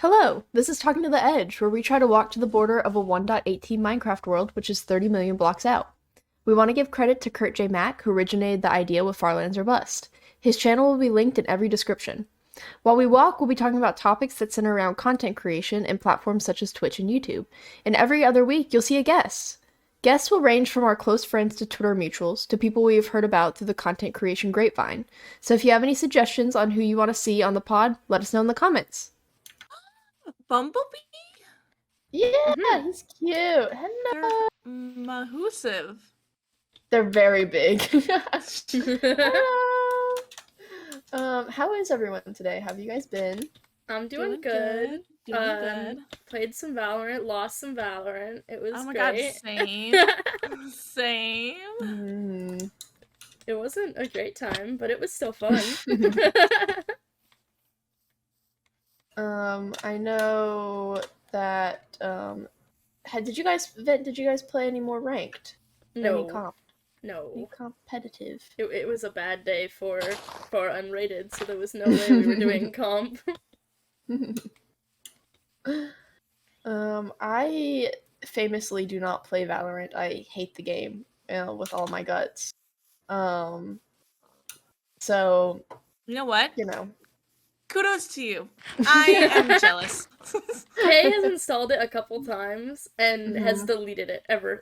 Hello, this is Talking to the Edge, where we try to walk to the border of a 1.18 Minecraft world, which is 30 million blocks out. We want to give credit to KurtJMac, who originated the idea with Farlands or Bust. His channel will be linked in every description. While we walk, we'll be talking about topics that center around content creation and platforms such as Twitch and YouTube. And every other week, you'll see a guest. Guests will range from our close friends to Twitter mutuals to people we've heard about through the content creation grapevine. So if you have any suggestions on who you want to see on the pod, let us know in the comments. Bumblebee? Yeah, he's cute. Hello. They're mahoosive. They're very big. Hello. How is everyone today? How have you guys been? I'm doing good. Played some Valorant, lost some Valorant. It was Oh my great. god, same. Same. It wasn't a great time, but it was still fun. I know that did you guys play any more ranked? No. Any comp? No. Any competitive? It was a bad day for unrated, so there was no way we were doing comp. I famously do not play Valorant. I hate the game with all my guts. So you know what? Kudos to you. I am jealous. Kay has installed it a couple times and has deleted it every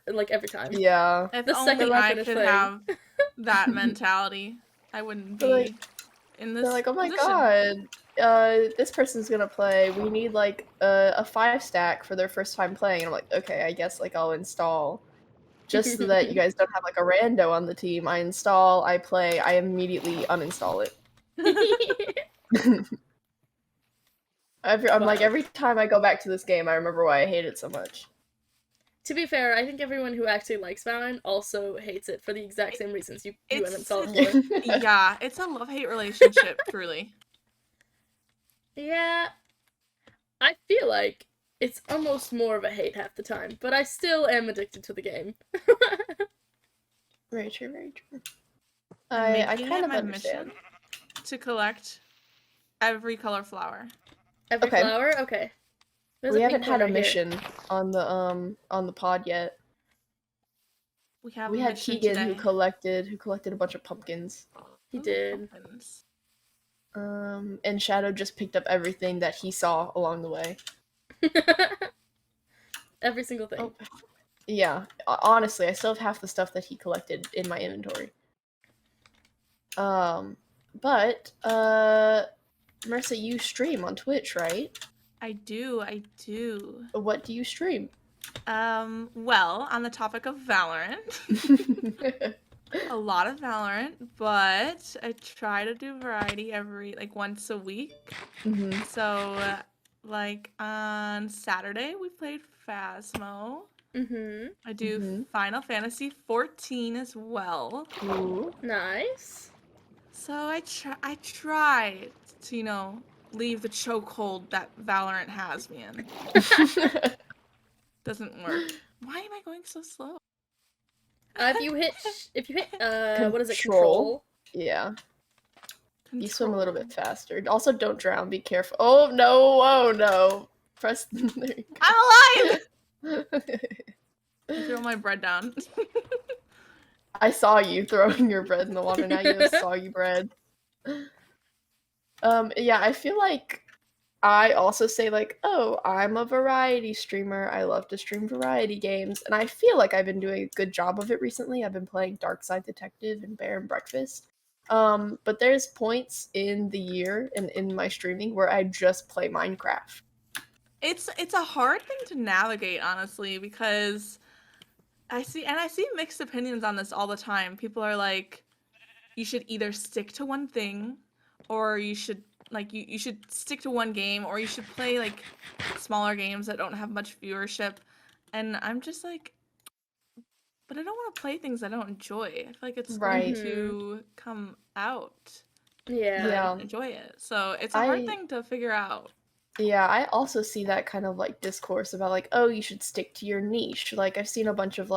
time. Yeah. If only I could have that mentality, I wouldn't be in this. They're like, oh my position. god, this person's gonna play. We need like a 5-stack for their first time playing. And I'm like, okay, I guess I'll install. Just so that you guys don't have a rando on the team. I install, I play, I immediately uninstall it. I'm like, every time I go back to this game, I remember why I hate it so much. To be fair, I think everyone who actually likes Valorant also hates it for the exact same reasons you uninstall it for. Yeah, it's a love-hate relationship, truly. Yeah, I feel like it's almost more of a hate half the time, but I still am addicted to the game. Very true, very true. I kind of understand. To collect every color flower. Every flower? Okay. We haven't had a mission on the pod yet. We had Keegan today. who collected a bunch of pumpkins. He did. Pumpkins. And Shadow just picked up everything that he saw along the way. Every single thing. Oh. Yeah, honestly, I still have half the stuff that he collected in my inventory. But Marissa, you stream on Twitch, right? I do. What do you stream? Well, on the topic of Valorant, a lot of Valorant, but I try to do variety once a week. So, on Saturday, we played Phasmo. I do Final Fantasy 14 as well. Ooh. Nice. So I try to, leave the chokehold that Valorant has me in. Doesn't work. Why am I going so slow? If you hit what is it? Control. Yeah. You swim a little bit faster. Also, don't drown. Be careful. Oh no! Press. I'm alive. I throw my bread down. I saw you throwing your bread in the water. Now you have soggy bread. Yeah, I feel like I also say oh, I'm a variety streamer. I love to stream variety games, and I feel like I've been doing a good job of it recently. I've been playing Darkside Detective and Bear and Breakfast. But there's points in the year and in my streaming where I just play Minecraft. It's a hard thing to navigate, honestly, because I see mixed opinions on this all the time. People are like, you should either stick to one thing, or you should you should stick to one game, or you should play smaller games that don't have much viewership. And I'm just like, but I don't want to play things I don't enjoy. I feel like it's going to come out. Yeah. I don't enjoy it. So it's a hard thing to figure out. Yeah, I also see that kind of discourse about oh, you should stick to your niche. I've seen a bunch of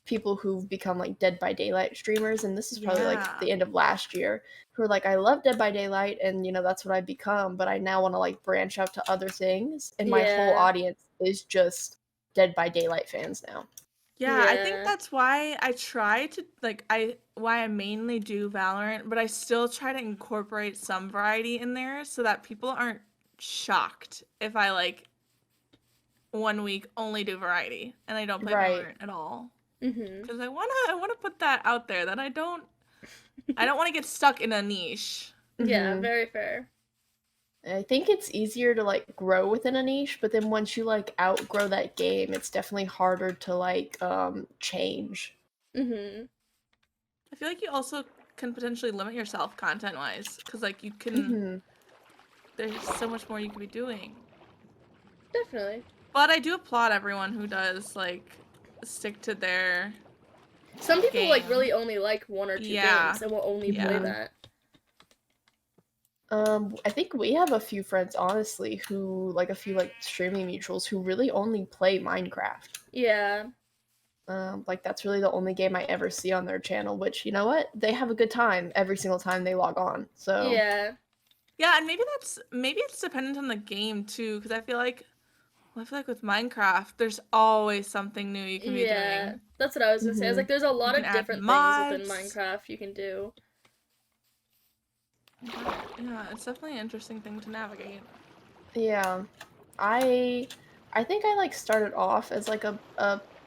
people who've become like Dead by Daylight streamers, and this is probably like Yeah. the end of last year, who are like, I love Dead by Daylight, and that's what I've become, but I now want to like branch out to other things, and my whole Yeah. audience is just Dead by Daylight fans now. Yeah, I think Yeah. that's why I try to why I mainly do Valorant, but I still try to incorporate some variety in there so that people aren't shocked if I like 1 week only do variety and I don't play Right. Valorant at all. Mhm. Because I wanna put that out there that I don't want to get stuck in a niche. Yeah, Mhm. very fair. I think it's easier to like grow within a niche, but then once you like outgrow that game, it's definitely harder to like change. Mhm. I feel like you also can potentially limit yourself content wise because like you can Mhm. there's so much more you could be doing. Definitely. But I do applaud everyone who does like stick to their Some people like game. really only like one or two Yeah. games and will only Yeah. play Mhm. that. I think we have a few friends, honestly, who like a few like streaming mutuals who really only play Minecraft. Yeah. Like that's really the only game I ever see on their channel, which you know what? They have a good time every single time they log on. So Yeah. Yeah, and maybe it's dependent on the game too, because I feel like with Minecraft, there's always something new you can be Yeah. doing. That's what I was gonna say. I was like, Mhm. there's a lot can of add different things within mods. Minecraft you can do. But, yeah, it's definitely an interesting thing to navigate. Yeah. I think I like started off as like a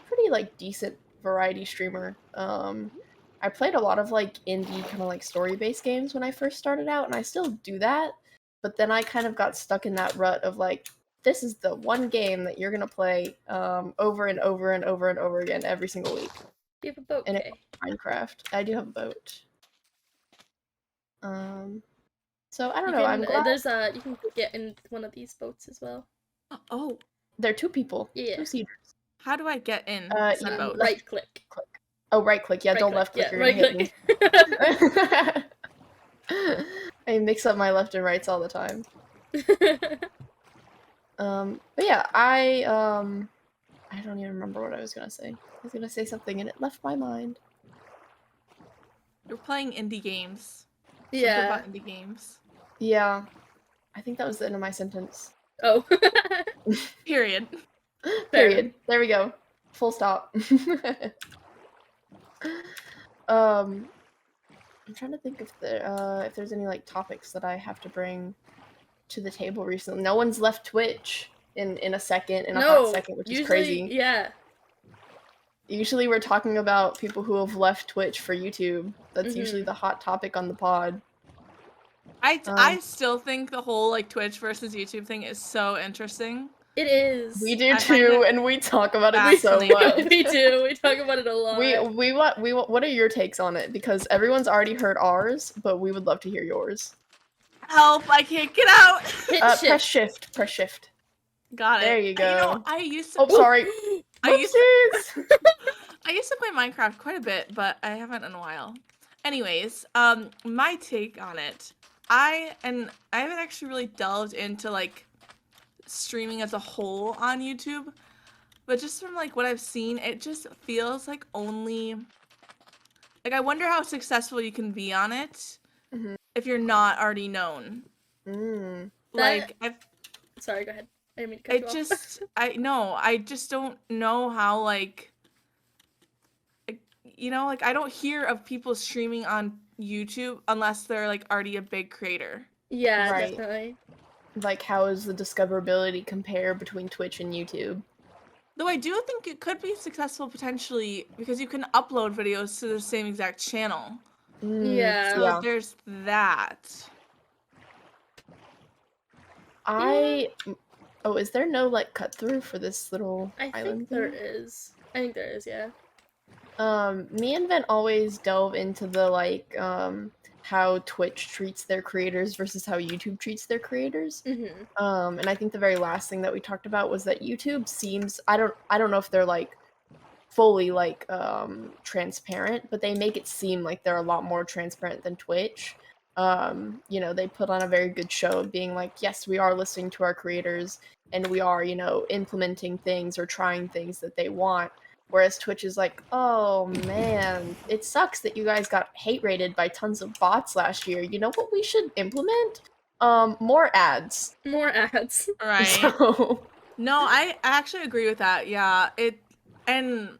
pretty like decent variety streamer. I played a lot of like indie kind of like story-based games when I first started out, and I still do that. But then I kind of got stuck in that rut of like, this is the one game that you're gonna play over and over and over and over again every single week. You have a boat, And it's Kay. Minecraft. I do have a boat. So I don't You know. I'm can glad you can get in one of these boats as well. Oh, they're two people, Yeah. two seaters. how do I get in said boat? Right click. Click. Oh, right click. Yeah, Right don't click. left click. Yeah, You're right gonna hit click. me. I mix up my left and rights all the time. But yeah, I don't even remember what I was gonna say. I was gonna say something and it left my mind. You're playing indie games. Something Yeah. about indie games. Yeah, I think that was the end of my sentence. Oh. Period. Period. There we go. Full stop. I'm trying to think if there's any like topics that I have to bring to the table recently. No one's left Twitch in a hot second, which is usually, crazy. yeah. Usually we're talking about people who have left Twitch for YouTube. That's usually Mhm. the hot topic on the pod. I still think the whole like Twitch versus YouTube thing is so interesting. It is. We do I find too, it and we talk about it so fascinating. much. We do. We talk about it a lot. What are your takes on it? Because everyone's already heard ours, but we would love to hear yours. Help! I can't get out. Hit Press shift. Press shift. Got it. There you go. You know, I used to. Oh, sorry. I used Whoopsies! I used to play Minecraft quite a bit, but I haven't in a while. Anyways, my take on it, I haven't actually really delved into like streaming as a whole on YouTube, but just from like what I've seen, it just feels like only like I wonder how successful you can be on it Mhm. if you're not already known. Mm. Like Sorry, go ahead. I didn't mean to cut you off. I just don't know how like like I don't hear of people streaming on YouTube unless they're like already a big creator. Yeah, Right. definitely. Like, how is the discoverability compare between Twitch and YouTube? Though I do think it could be successful potentially because you can upload videos to the same exact channel. Yeah. So Yeah. there's that. Oh, is there no like cut through for this little I island think there thing? is. I think there is, yeah. Me and Vent always delve into the like how Twitch treats their creators versus how YouTube treats their creators. Mm-hmm. And I think the very last thing that we talked about was that YouTube seems I don't know if they're like fully like transparent, but they make it seem like they're a lot more transparent than Twitch. They put on a very good show of being like, yes, we are listening to our creators and we are, implementing things or trying things that they want. Whereas Twitch is like, oh man, it sucks that you guys got hate rated by tons of bots last year. You know what we should implement? More ads. More ads. Right. So No, I actually agree with that. Yeah, and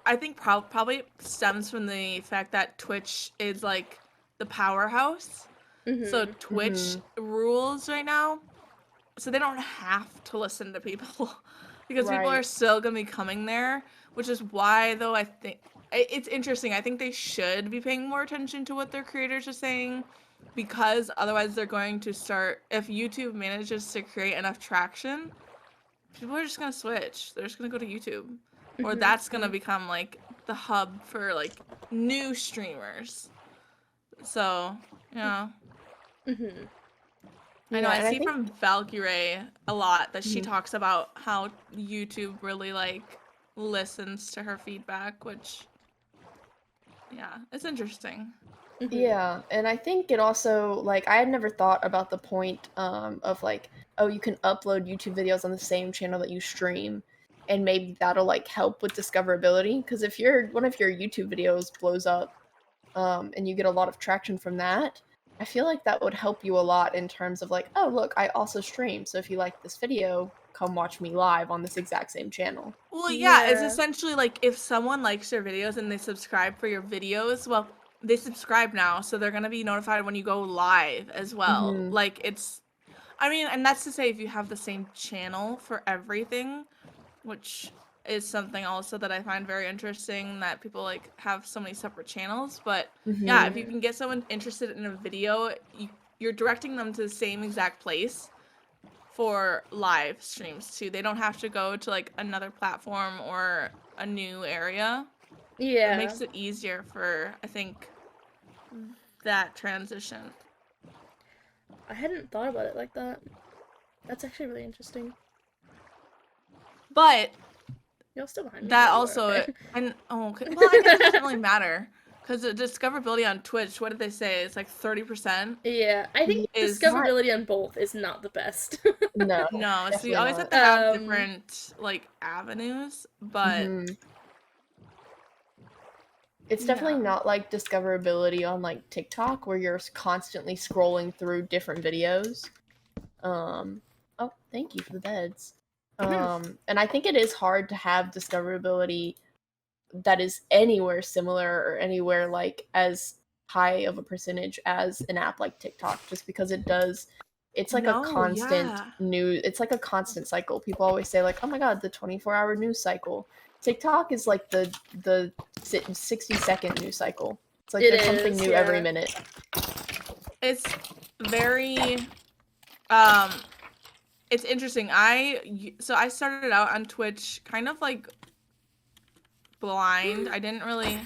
I think probably stems from the fact that Twitch is like the powerhouse. So Mm-hmm. Twitch rules right now, so they don't have to listen to people because people are Right. still gonna be coming there, which is why though I think it's interesting. I think they should be paying more attention to what their creators are saying because otherwise they're going to start, if YouTube manages to create enough traction, people are just gonna switch. They're just gonna go to YouTube, or Mm-hmm. that's gonna become like the hub for like new streamers. So, yeah. Mm-hmm. I know, yeah, I and I see think from Valkyrie a lot that she Mhm. talks about how YouTube really like listens to her feedback, which yeah, it's interesting. Mm-hmm. Yeah, and I think it also like I had never thought about the point of like, oh, you can upload YouTube videos on the same channel that you stream, and maybe that'll like help with discoverability. Because if one of your YouTube videos blows up, and you get a lot of traction from that, I feel like that would help you a lot in terms of like, oh, look, I also stream. So if you like this video, come watch me live on this exact same channel. Well, yeah, it's Yeah. essentially like if someone likes your videos and they subscribe for your videos, well, they subscribe now, so they're gonna be notified when you go live as well. Mhm. Like I mean, and that's to say if you have the same channel for everything, which is something also that I find very interesting that people like have so many separate channels. But yeah, if you Mhm. can get someone interested in a video, you're directing them to the same exact place for live streams too. They don't have to go to like another platform or a new area. It Yeah. makes it easier for, I think, that transition. I hadn't thought about it like that. That's actually really interesting. But You're still behind me. that Yeah, you are. also, Okay. and oh, okay. Well, I guess it doesn't really matter because the discoverability on Twitch, what did they say? It's like 30% Yeah, I think is Not discoverability on both is not the best. no, no. So you definitely always have not. to have different like avenues, but Mhm. It's yeah. definitely not like discoverability on like TikTok where you're constantly scrolling through different videos. Oh, thank you for the beds. And I think it is hard to have discoverability that is anywhere similar or anywhere like as high of a percentage as an app like TikTok, just because it's like a No, constant yeah. it's like a constant cycle. People always say like, oh my god, the 24-hour news cycle. TikTok is like the 60-second news cycle. It's like It there's something is, new every yeah. minute. It's very um it's interesting. So I started out on Twitch kind of like blind. I didn't really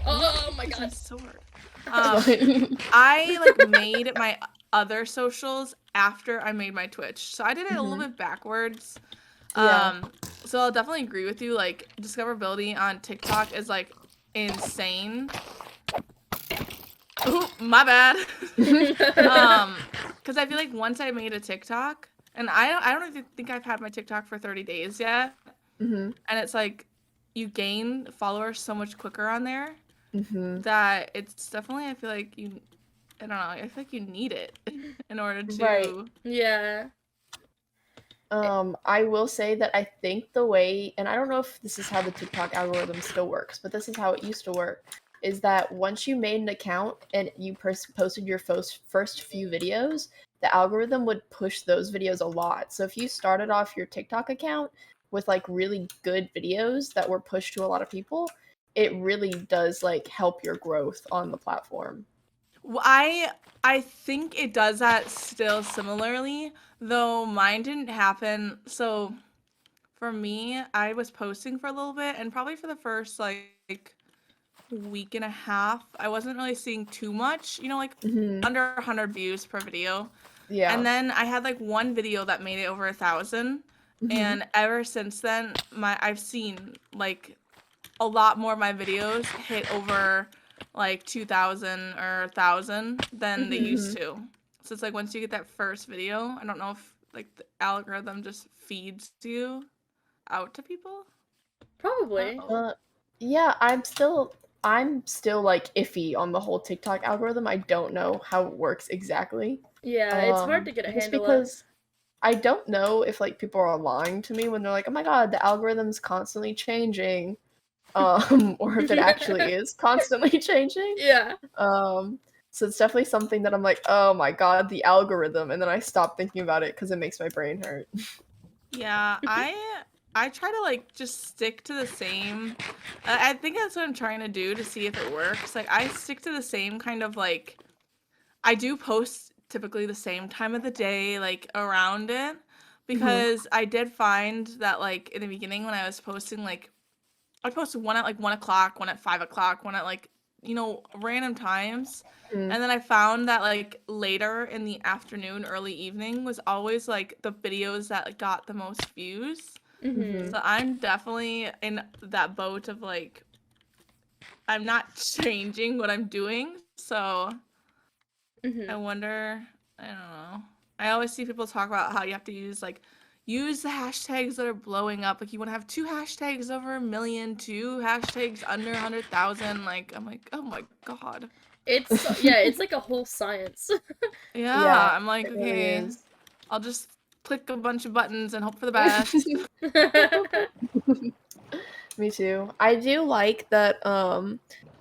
Oh my Use my god. sword. Like- I like made my other socials after I made my Twitch. So I did it a little Mhm. bit backwards. Yeah. So I'll definitely agree with you. Like discoverability on TikTok is like insane. Ooh, my bad. Because I feel like once I made a TikTok, and I don't even think I've had my TikTok for 30 days yet, Mhm. and it's like you gain followers so much quicker on there Mhm. that it's definitely, I feel like I don't know, I feel like you need it in order Right. to. Yeah. I will say that I think the way, and I don't know if this is how the TikTok algorithm still works, but this is how it used to work, is that once you made an account and you posted your first few videos, the algorithm would push those videos a lot. So if you started off your TikTok account with like really good videos that were pushed to a lot of people, it really does like help your growth on the platform. I think it does that still similarly, though mine didn't happen. So for me, I was posting for a little bit, and probably for the first like week and a half, I wasn't really seeing too much, like Mhm. under 100 views per video. Yeah. And then I had like one video that made it over 1,000. Mhm. And ever since then, I've seen like a lot more of my videos hit over like 2,000 or 1,000 than they used Mhm. to. So it's like once you get that first video, I don't know if like the algorithm just feeds you. out to people? Probably. Uh-oh. Yeah, I'm still like iffy on the whole TikTok algorithm. I don't know how it works exactly. Yeah, it's hard to get a Just handle of. because I don't know if like people are lying to me when they're like, "Oh my God, the algorithm's constantly changing," or if it actually is constantly changing. Yeah. Um, so it's definitely something that I'm like, "Oh my God, the algorithm," and then I stop thinking about it because it makes my brain hurt. Yeah, I try to like just stick to the same. I think that's what I'm trying to do to see if it works. Like I stick to the same kind of like I do post typically the same time of the day, like around it, Mhm. because I did find that like in the beginning when I was posting like I'd post one at like 1 o'clock, one at 5 o'clock, one at like, random times. Mm. And then I found that like later in the afternoon, early evening was always like the videos that like, got the most views. Mhm. So I'm definitely in that boat of like, I'm not changing what I'm doing. So I Mhm. wonder, I don't know. I always see people talk about how you have to use the hashtags that are blowing up. Like you want to have two hashtags over 1 million, two hashtags under 100,000. Like I'm like, oh my god. It's like a whole science. Yeah, Yeah, I'm like, it really okay, is. I'll just click a bunch of buttons and hope for the best. Me too. I do like that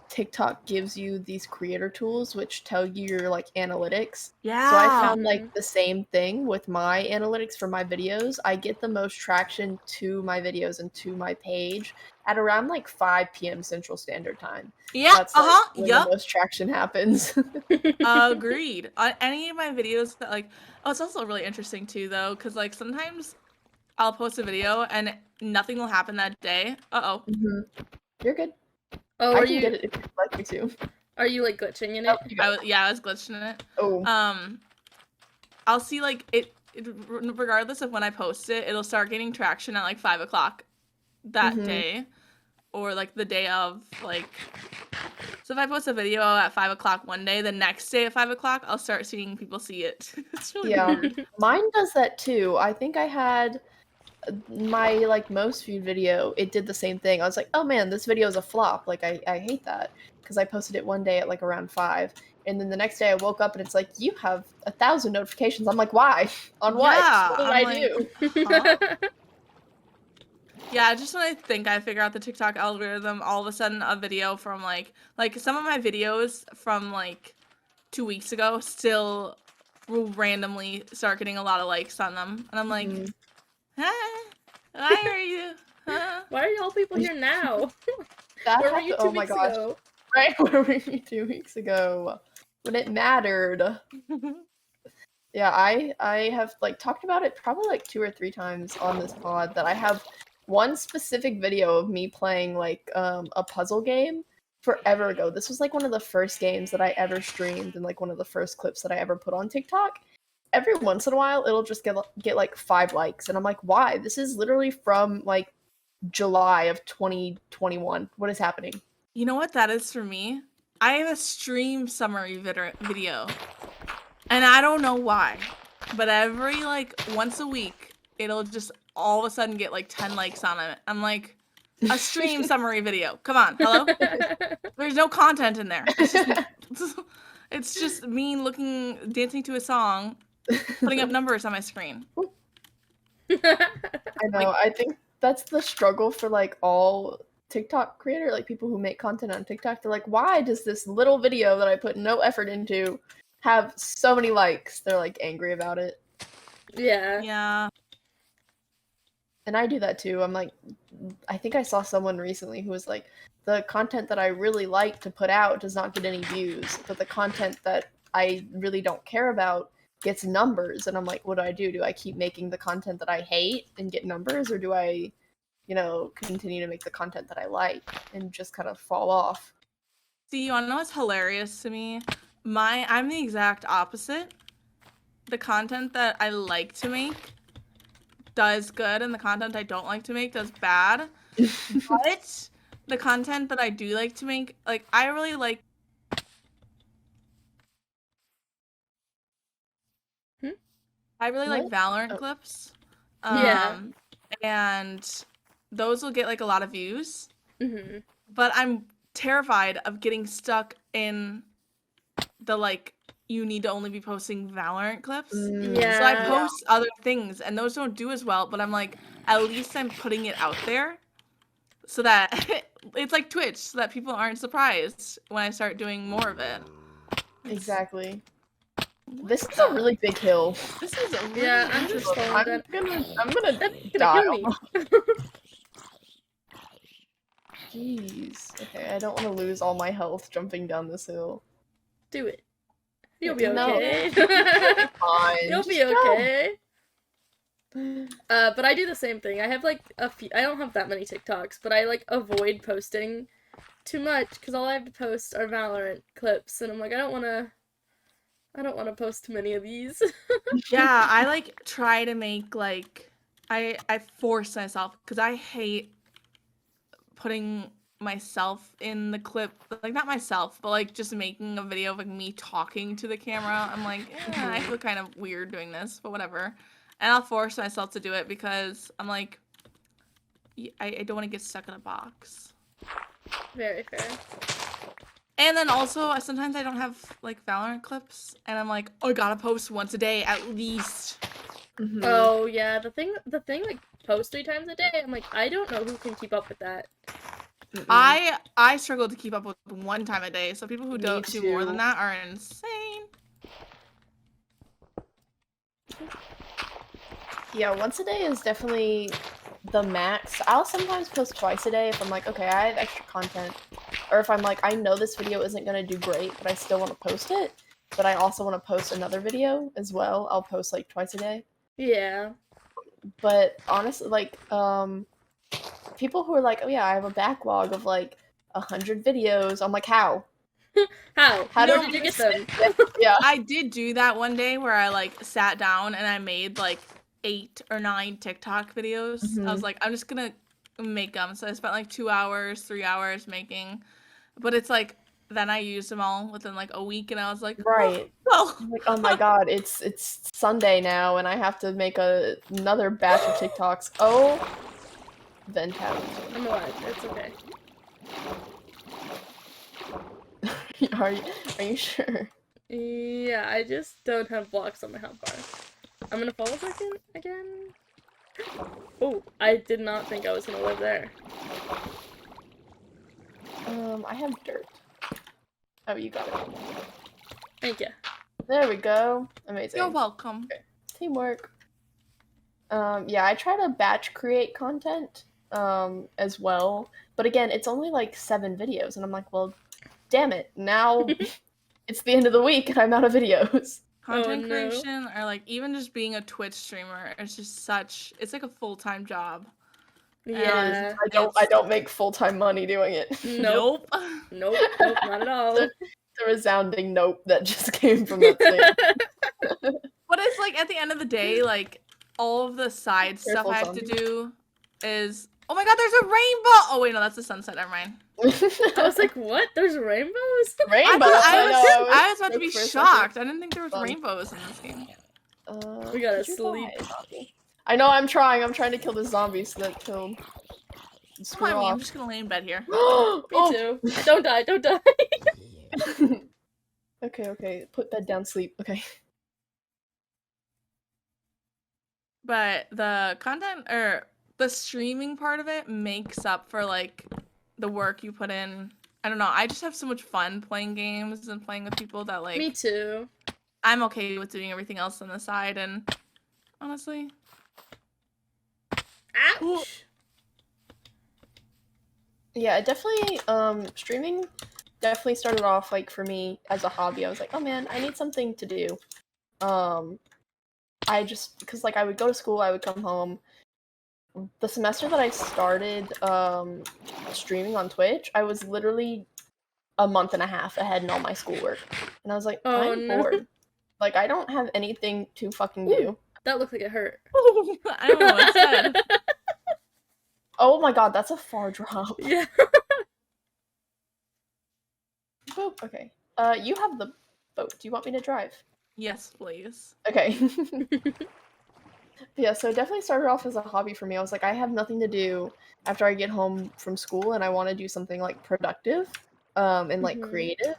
TikTok gives you these creator tools which tell you your like analytics. So I Yeah. found like Mhm. the same thing with my analytics for my videos. I get the most traction to my videos and to my page at around like 5 p.m. Central Standard Time. Yeah, That's like uh-huh, when the yep. most traction happens. Agreed. On any of my videos that like, oh, it's also really interesting too though, because like sometimes I'll post a video and nothing will happen that day. Uh-oh. Mhm. You're good. Oh, I can get it if you'd like me to. are you like glitching in Oh, it? you go. I was glitching in it. Oh. Um, I'll see like regardless of when I post it, it'll start gaining traction at like 5 o'clock that Mhm. day, or like the day of like. So if I post a video at 5 o'clock one day, the next day at 5 o'clock, I'll start seeing people see it. It's really Yeah. weird. Mine does that too. I think I had my like most viewed video, it did the same thing. I was like, oh man, this video is a flop. Like I hate that because I posted it one day at like around 5, and then the next day I woke up and it's like you have 1,000 notifications. I'm like, why? On what? Yeah, What did I'm I like, do? huh? Yeah, just when I think I figure out the TikTok algorithm, all of a sudden a video from like some of my videos from like 2 weeks ago still will randomly start getting a lot of likes on them, and I'm like, Mhm. huh? Why are you? Huh? Why are y'all people here now? That Where were you happened. two Oh my weeks gosh! ago? Right where were you 2 weeks ago when it mattered? Yeah, I have like talked about it probably like 2 or 3 times on this pod that I have one specific video of me playing like a puzzle game forever ago. This was like one of the first games that I ever streamed and like one of the first clips that I ever put on TikTok. Every once in a while it'll just get like 5 likes and I'm like, "Why? This is literally from like July of 2021. What is happening?" You know what that is for me? I have a stream summary video, and I don't know why, but every like once a week, it'll just all of a sudden get like 10 likes on it. I'm like, a stream summary video. Come on, hello? There's no content in there. It's just me looking, dancing to a song, putting up numbers on my screen. I Like, know. I think that's the struggle for like all TikTok creator, like people who make content on TikTok. They're like, why does this little video that I put no effort into have so many likes? They're like angry about it. Yeah. yeah. And I do that too. I'm like, I think I saw someone recently who was like, the content that I really like to put out does not get any views, but the content that I really don't care about gets numbers. And I'm like, what do I do? Do I keep making the content that I hate and get numbers, or do I, continue to make the content that I like and just kind of fall off? See, you wanna know what's hilarious to me? I'm the exact opposite. The content that I like to make does good, and the content I don't like to make does bad. But the content that I do like to make, like I really like Hmm? I really like What? Valorant Oh. clips. Yeah. And those will get like a lot of views. Mm-hmm. But I'm terrified of getting stuck in the like you need to only be posting Valorant clips. Yeah. So I post other things and those don't do as well, but I'm like, at least I'm putting it out there so that it's like Twitch, so that people aren't surprised when I start doing more of it. Exactly. This is a really big hill. This is a really Yeah, I'm just interesting. falling I'm down. gonna That's die. gonna kill me. Jeez. Okay, I don't want to lose all my health jumping down this hill. Do it. You'll be No. okay. Fine. You'll be just go. okay. But I do the same thing. I have like a few. I don't have that many TikToks, but I like avoid posting too much because all I have to post are Valorant clips, and I'm like, I don't want to post too many of these. Yeah, I like try to make like I force myself because I hate putting myself in the clip, like not myself, but like just making a video of like me talking to the camera. I'm like, I feel kind of weird doing this, but whatever. And I'll force myself to do it because I'm like, I don't want to get stuck in a box. Very fair. And then also, sometimes I don't have like Valorant clips, and I'm like, oh, I gotta post once a day at least. Oh yeah, the thing like post 3 times a day. I'm like, I don't know who can keep up with that. I struggle to keep up with 1 time a day, so people who Me don't do more than too. that are insane. Yeah, once a day is definitely the max. I'll sometimes post twice a day if I'm like, okay, I have extra content. Or if I'm like, I know this video isn't going to do great, but I still want to post it. But I also want to post another video as well. I'll post like twice a day. Yeah. But honestly, like, people who are like, oh yeah, I have a backlog of like 100 videos. I'm like, how? How? How Where did did you get them? Yeah. I did do that one day where I like sat down and I made like 8 or 9 TikTok videos. I was like, I'm just gonna make them. So I spent like 2 hours, 3 hours making. But it's like then I used them all within like a week, and I was like, Right. well, Like, oh my god, it's Sunday now, and I have to make another batch of TikToks. Oh, Ventality. I'm alive. It's okay. Are you sure? Yeah, I just don't have blocks on my hotbar. I'm gonna fall a second again. Oh, I did not think I was gonna live there. I have dirt. Oh, you got it. Thank you. There we go. Amazing. you're welcome. Okay. Teamwork. Yeah, I try to batch create content, as well. But again, it's only like 7 videos, and I'm like, well, damn it. Now it's the end of the week, and I'm out of videos. Content no. creation or like even just being a Twitch streamer, it's just it's like a full-time job. Yeah. I don't make full-time money doing it. Nope. Nope, not at all. The resounding nope that just came from that statement. But it's like at the end of the day, like all of the side stuff Careful, I have to zombie. do is, oh my god, there's a rainbow! Oh wait, no, that's the sunset. Never mind. I was like, what? There's rainbows? Rainbow. I was about to be shocked. shocked. I didn't think there was Fun. rainbows in this game. We gotta did you sleep. die, zombie? I know. I'm trying to kill the zombies that killed. Come on, me, I'm just gonna lay in bed here. Me Me too. Don't die. Okay. Put bed down, sleep. Okay. But the content or the streaming part of it makes up for like the work you put in. I don't know. I just have so much fun playing games and playing with people that like. Me too. I'm okay with doing everything else on the side, and honestly, Ouch. Yeah, it definitely. Streaming definitely started off like for me as a hobby. I was like, oh man, I need something to do. I just because like I would go to school, I would come home. The semester that I started streaming on Twitch, I was literally a month and a half ahead in all my schoolwork, and I was like, Oh, I'm no. bored. Like I don't have anything to fucking do. Ooh. That looked like it hurt. I don't know what I said. Oh my god, that's a far drop. Yeah. Boop. Okay. You have the boat. Do you want me to drive? Yes, please. Okay. Yeah, so it definitely started off as a hobby for me. I was like, I have nothing to do after I get home from school, and I want to do something like productive, and like creative.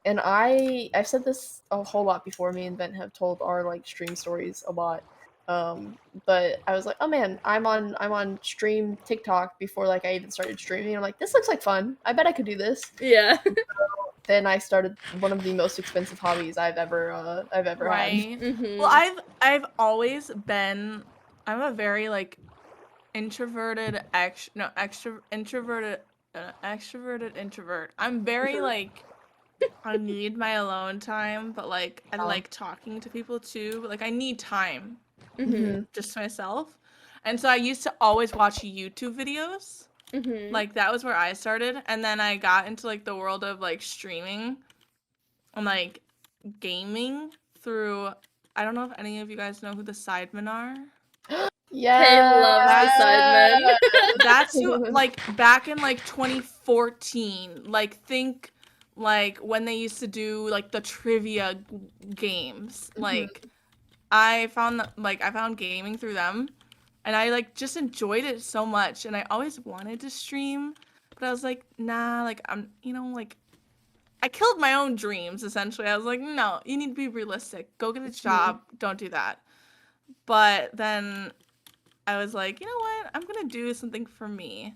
And I've said this a whole lot before. Me and Ben have told our like stream stories a lot. But I was like, oh man, I'm on stream TikTok before like I even started streaming. I'm like, this looks like fun. I bet I could do this. Yeah. Then I started one of the most expensive hobbies I've ever had. Right. Well, Mhm. I've always been. I'm a very like introverted extroverted introvert. I'm very like I need my alone time, but like I Wow. like talking to people too. But like I need time Mhm. just to myself. And so I used to always watch YouTube videos. Mhm. Like that was where I started, and then I got into like the world of like streaming and like gaming through. I don't know if any of you guys know who the Sidemen are. Kay loves the That's Sidemen. That's who, like back in like 2014. Like think like when they used to do like the trivia games. Like I found gaming through them, and I like just enjoyed it so much. And I always wanted to stream, but I was like, nah. Like I'm, like I killed my own dreams essentially. I was like, no, you need to be realistic. Go get a job. Don't do that. But then I was like, you know what? I'm gonna do something for me.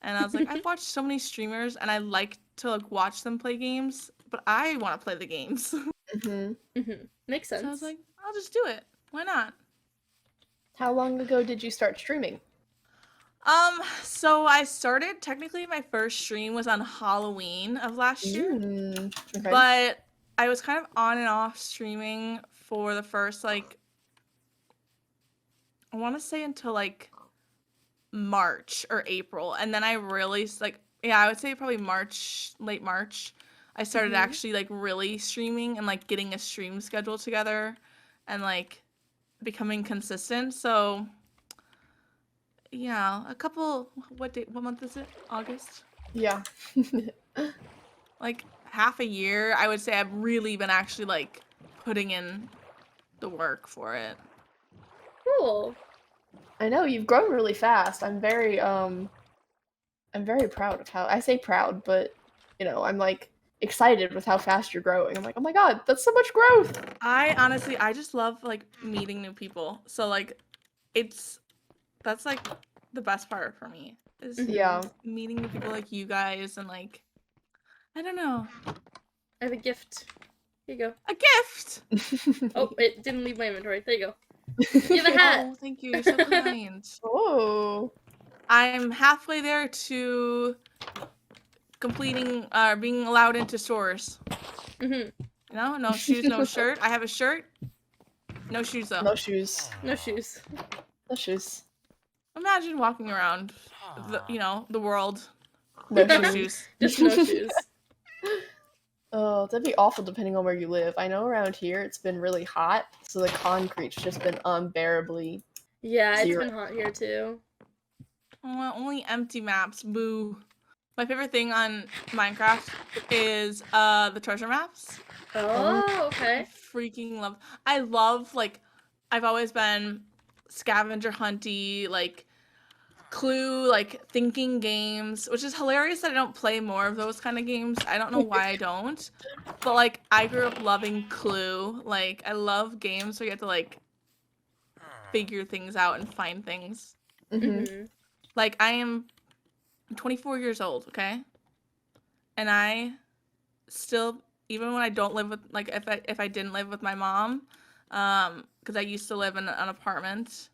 And I was like, I've watched so many streamers and I like to like watch them play games, but I want to play the games. Mhm. Mhm. Makes So I was sense. like, I'll just do it. Why not? How long ago did you start streaming? So I started technically my first stream was on Halloween of last year, Okay. but I was kind of on and off streaming for the first like I want to say until like March or April, and then I really like I would say probably March, late March. I started actually like really streaming and like getting a stream schedule together and like becoming consistent. So yeah, a couple what month is it? August? Yeah. Like half a year, I would say I've really been actually like putting in the work for it. Cool. I know you've grown really fast. I'm very proud of how I say proud, but I'm like excited with how fast you're growing. I'm like, oh my god, that's so much growth. I honestly I just love like meeting new people. So like that's like the best part for me is Yeah. meeting new people like you guys and like I don't know, I have a gift. Here you go. a gift. Oh, it didn't leave my inventory. There you go. You have a hat. Oh, thank you. You're so kind. Oh. I'm halfway there to completing being allowed into stores. Mhm. No shoes, no shirt. I have a shirt. No shoes though. No shoes. No shoes. No shoes. Imagine walking around the world. No No shoes. shoes. Just no shoes. Oh, that'd be awful depending on where you live. I know around here it's been really hot, so the concrete's just been unbearably. Yeah, it's Zero. been hot here too. Oh, only empty maps. Boo. My favorite thing on Minecraft is the treasure maps. Oh, okay. Freaking love. I love like I've always been scavenger hunty, like Clue, like thinking games, which is hilarious that I don't play more of those kind of games. I don't know why I don't. But like I grew up loving Clue. Like I love games where you have to like figure things out and find things. Mhm. Like I'm 24 years old, okay? And I still even when I don't live with like if I didn't live with my mom, because I used to live in an apartment.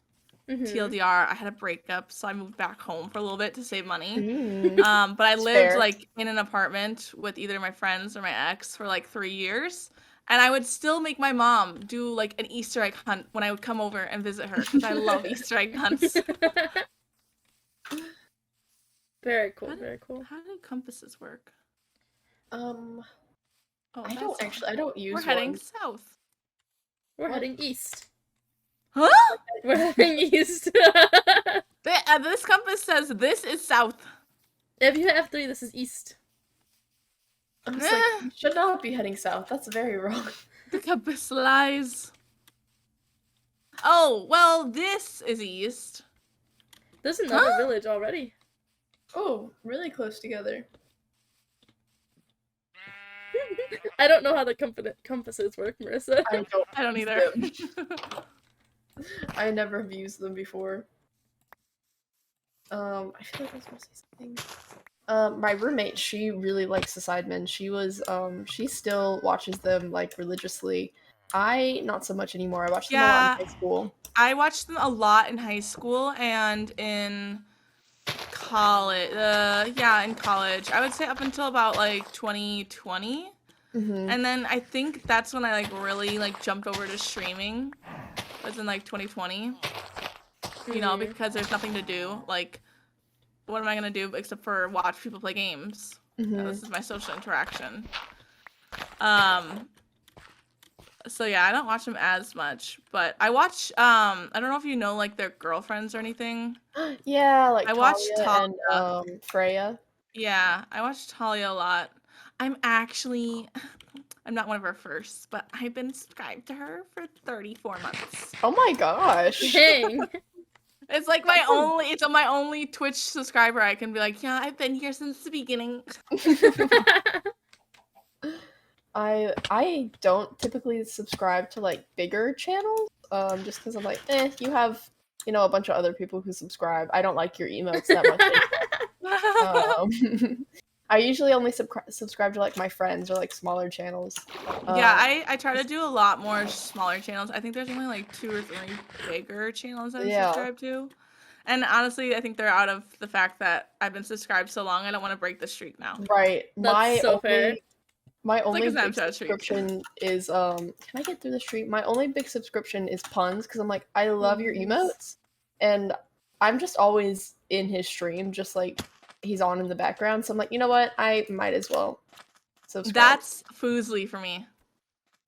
Mhm. TLDR, I had a breakup, so I moved back home for a little bit to save money. Mm. But I It's lived fair. like in an apartment with either my friends or my ex for like 3 years. And I would still make my mom do like an Easter egg hunt when I would come over and visit her because I love Easter egg hunts. Very cool. Very cool. How do compasses work? Um, Oh, I don't that's actually. I don't use We're heading one. south. We're What? heading east. Huh? We're heading east. This compass says this is south. If you have F3, this is east. I was like, you should not be heading south. That's very wrong. The compass lies. Oh, well, this is east. There's another Huh? village already. Oh, really close together. I don't know how the compasses work, Marissa. I don't use either. them. I never have used them before. I feel like I was gonna say something. My roommate, she really likes the Sidemen. She still watches them like religiously. I not so much anymore. I watched them a lot Yeah, in high school. I watched them a lot in high school and in college. Yeah, in college. I would say up until about like 2020. Mm-hmm. And then I think that's when I like really like jumped over to streaming. Was in like 2020. You know, Mhm. because there's nothing to do. Like, what am I gonna do except for watch people play games? Mm-hmm. This is my social interaction. Um, so yeah, I don't watch them as much, but I watch I don't know if you know like their girlfriends or anything. Yeah, like I watched Talia and Talia. Freya. Yeah, I watched Talia a lot. I'm not one of her firsts, but I've been subscribed to her for 34 months. Oh my gosh. Dang. It's like my only Twitch subscriber. I can be like, yeah, I've been here since the beginning. I don't typically subscribe to like bigger channels, just because I'm like, you have, a bunch of other people who subscribe. I don't like your emotes that much anyway. I usually only subscribe to like my friends or like smaller channels. Yeah, I try to do a lot more smaller channels. I think there's only like 2 or 3 bigger channels I'm Yeah. subscribed to. And honestly, I think they're out of the fact that I've been subscribed so long, I don't want to break the streak now. Right. That's so fair. My It's like only a big Snapchat streak. subscription is can I get through the stream? My only big subscription is Puns because I'm like, I love your Puns. emotes, and I'm just always in his stream, just like he's on in the background. So I'm like, you know what? I might as well subscribe. That's Foozly for me.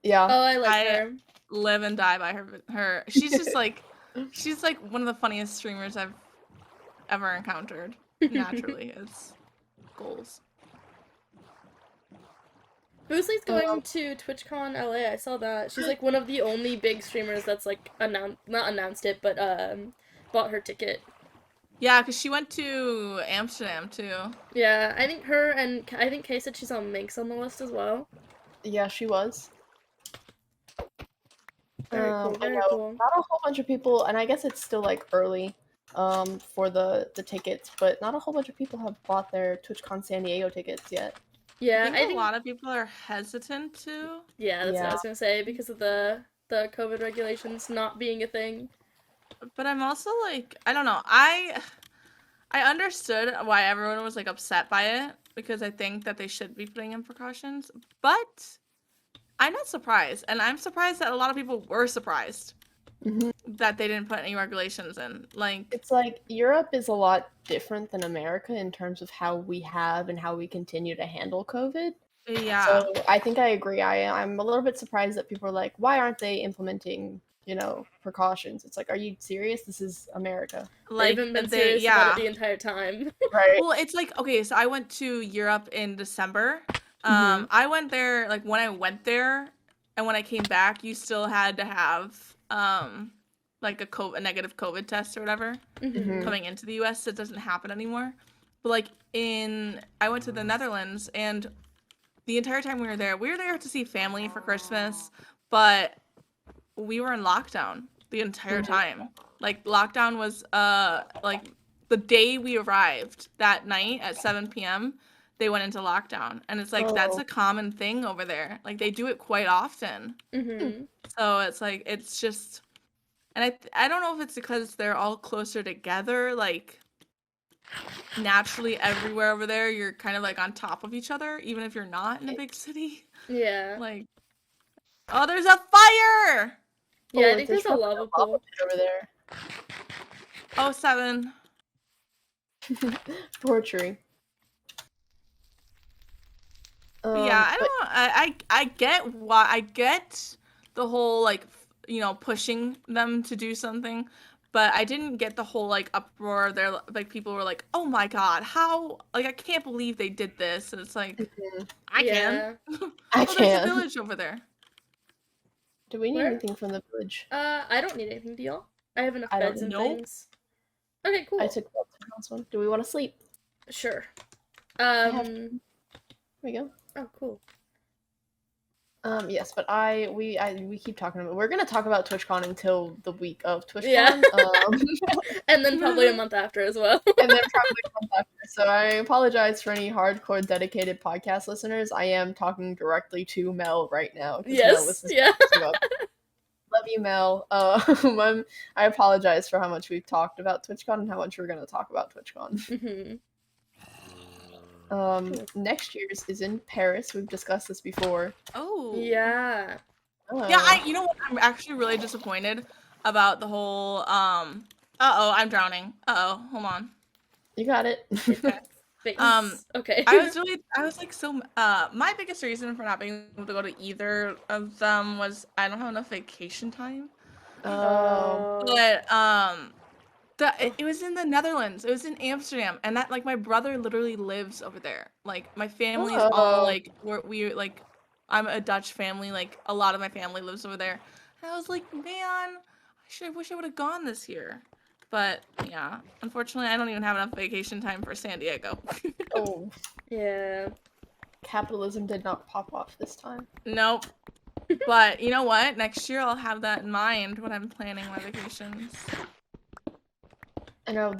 Yeah. Oh, I like her. Live and die by her. She's just like one of the funniest streamers I've ever encountered. Naturally, it's goals. Boozley's going to TwitchCon LA. I saw that. She's like one of the only big streamers that's like not announced it, but bought her ticket. Yeah, because she went to Amsterdam too. Yeah, I think her and I think Kay said she's on Minx on the list as well. Yeah, she was. Very cool. I Very know cool. not a whole bunch of people, and I guess it's still like early for the tickets, but not a whole bunch of people have bought their TwitchCon San Diego tickets yet. Yeah, I think a lot of people are hesitant to. Yeah, that's what I Yeah. was gonna say because of the COVID regulations not being a thing. But I'm also like, I don't know. I understood why everyone was like upset by it because I think that they should be putting in precautions, but I'm not surprised, and I'm surprised that a lot of people were surprised Mhm. that they didn't put any regulations in. Like, It's like Europe is a lot different than America in terms of how we have and how we continue to handle COVID. yeah, So I think I agree. I'm a little bit surprised that people are like, why aren't they implementing, precautions? It's like, are you serious? This is America. like They haven't been serious about it the entire time. Right. Well, it's like, okay, so I went to Europe in December. Mhm. I went there, like, when I went there and when I came back, you still had to have, like, a negative COVID test or whatever Mhm. coming into the US. It doesn't happen anymore. But, like, I went to the Netherlands, and the entire time we were there to see family for Christmas, but we were in lockdown the entire time. Like, lockdown was, like, the day we arrived that night at 7 p.m., they went into lockdown. And it's like, that's Oh. a common thing over there. Like, they do it quite often. Mhm. So it's like, it's just, and I don't know if it's because they're all closer together, like, naturally everywhere over there, you're kind of, like, on top of each other, even if you're not in a big city. Yeah. Like, oh, there's a fire! Yeah, I Oh, think there's a probably lava lava pool. pit over there. Oh, 7. Torturing. Yeah, I But don't. I get why. I get the whole like pushing them to do something, but I didn't get the whole like uproar. There, like people were like, "Oh my god, how? Like I can't believe they did this." And it's like, I can. Yeah. I Oh, there's a can. village over there. Do we need Where? anything from the village? I don't need anything, do y'all? I have enough I don't beds and Nope. things. Okay, cool. I took the house one. Do we want to sleep? Sure. have- Here we go. Oh, cool. Yes, but we keep talking about. We're gonna talk about TwitchCon until the week of TwitchCon. Yeah. And then probably a month after as well. and then probably come after. So I apologize for any hardcore dedicated podcast listeners. I am talking directly to Mel right now. 'cause Mel Yes. listens to Yeah. this up. Love you, Mel. I apologize for how much we've talked about TwitchCon and how much we're gonna talk about TwitchCon. Mm-hmm. Next year's is in Paris. We've discussed this before. Oh. Yeah. Yeah, you know what? I'm actually really disappointed about the whole uh-oh, I'm drowning. Uh-oh, hold on. You got it. Okay. Thanks. Okay. I was like so my biggest reason for not being able to go to either of them was I don't have enough vacation time. Oh. But it was in the Netherlands. It was in Amsterdam, and that like my brother literally lives over there. Like my family's all Oh. like we like I'm a Dutch family. Like a lot of my family lives over there. And I was like, man, I wish I would have gone this year. But yeah, unfortunately, I don't even have enough vacation time for San Diego. Oh. Yeah. Capitalism did not pop off this time. Nope. But you know what? Next year I'll have that in mind when I'm planning my vacations. I know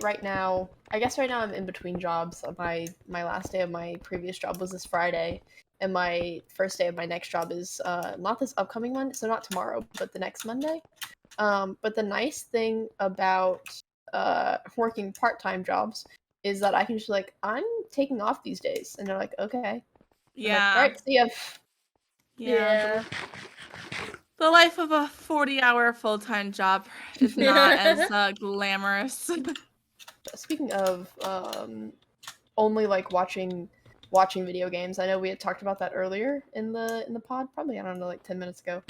right now I'm in between jobs. My last day of my previous job was this Friday, and my first day of my next job is not this upcoming Monday, so not tomorrow, but the next Monday. But the nice thing about working part-time jobs is that I can just be like, I'm taking off these days, and they're like, okay. Yeah. All right, see ya. Yeah. The life of a 40-hour full-time job is not as glamorous. Speaking of only like watching video games, I know we had talked about that earlier in the pod, probably I don't know, like 10 minutes ago.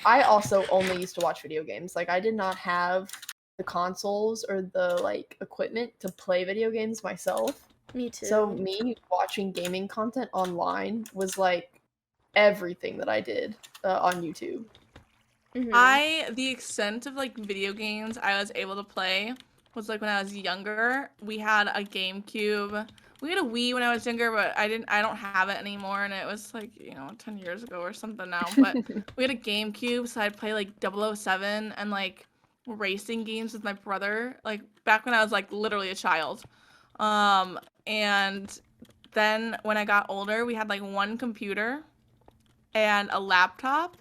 I also only used to watch video games. Like I did not have the consoles or the like equipment to play video games myself. Me too. So me watching gaming content online was like everything that I did on YouTube. Mm-hmm. The extent of like video games I was able to play was like when I was younger. We had a GameCube. We had a Wii when I was younger, but I don't have it anymore, and it was like, 10 years ago or something now. But we had a GameCube, so I'd play like 007 and like racing games with my brother, like back when I was like literally a child. And then when I got older, we had like one computer and a laptop.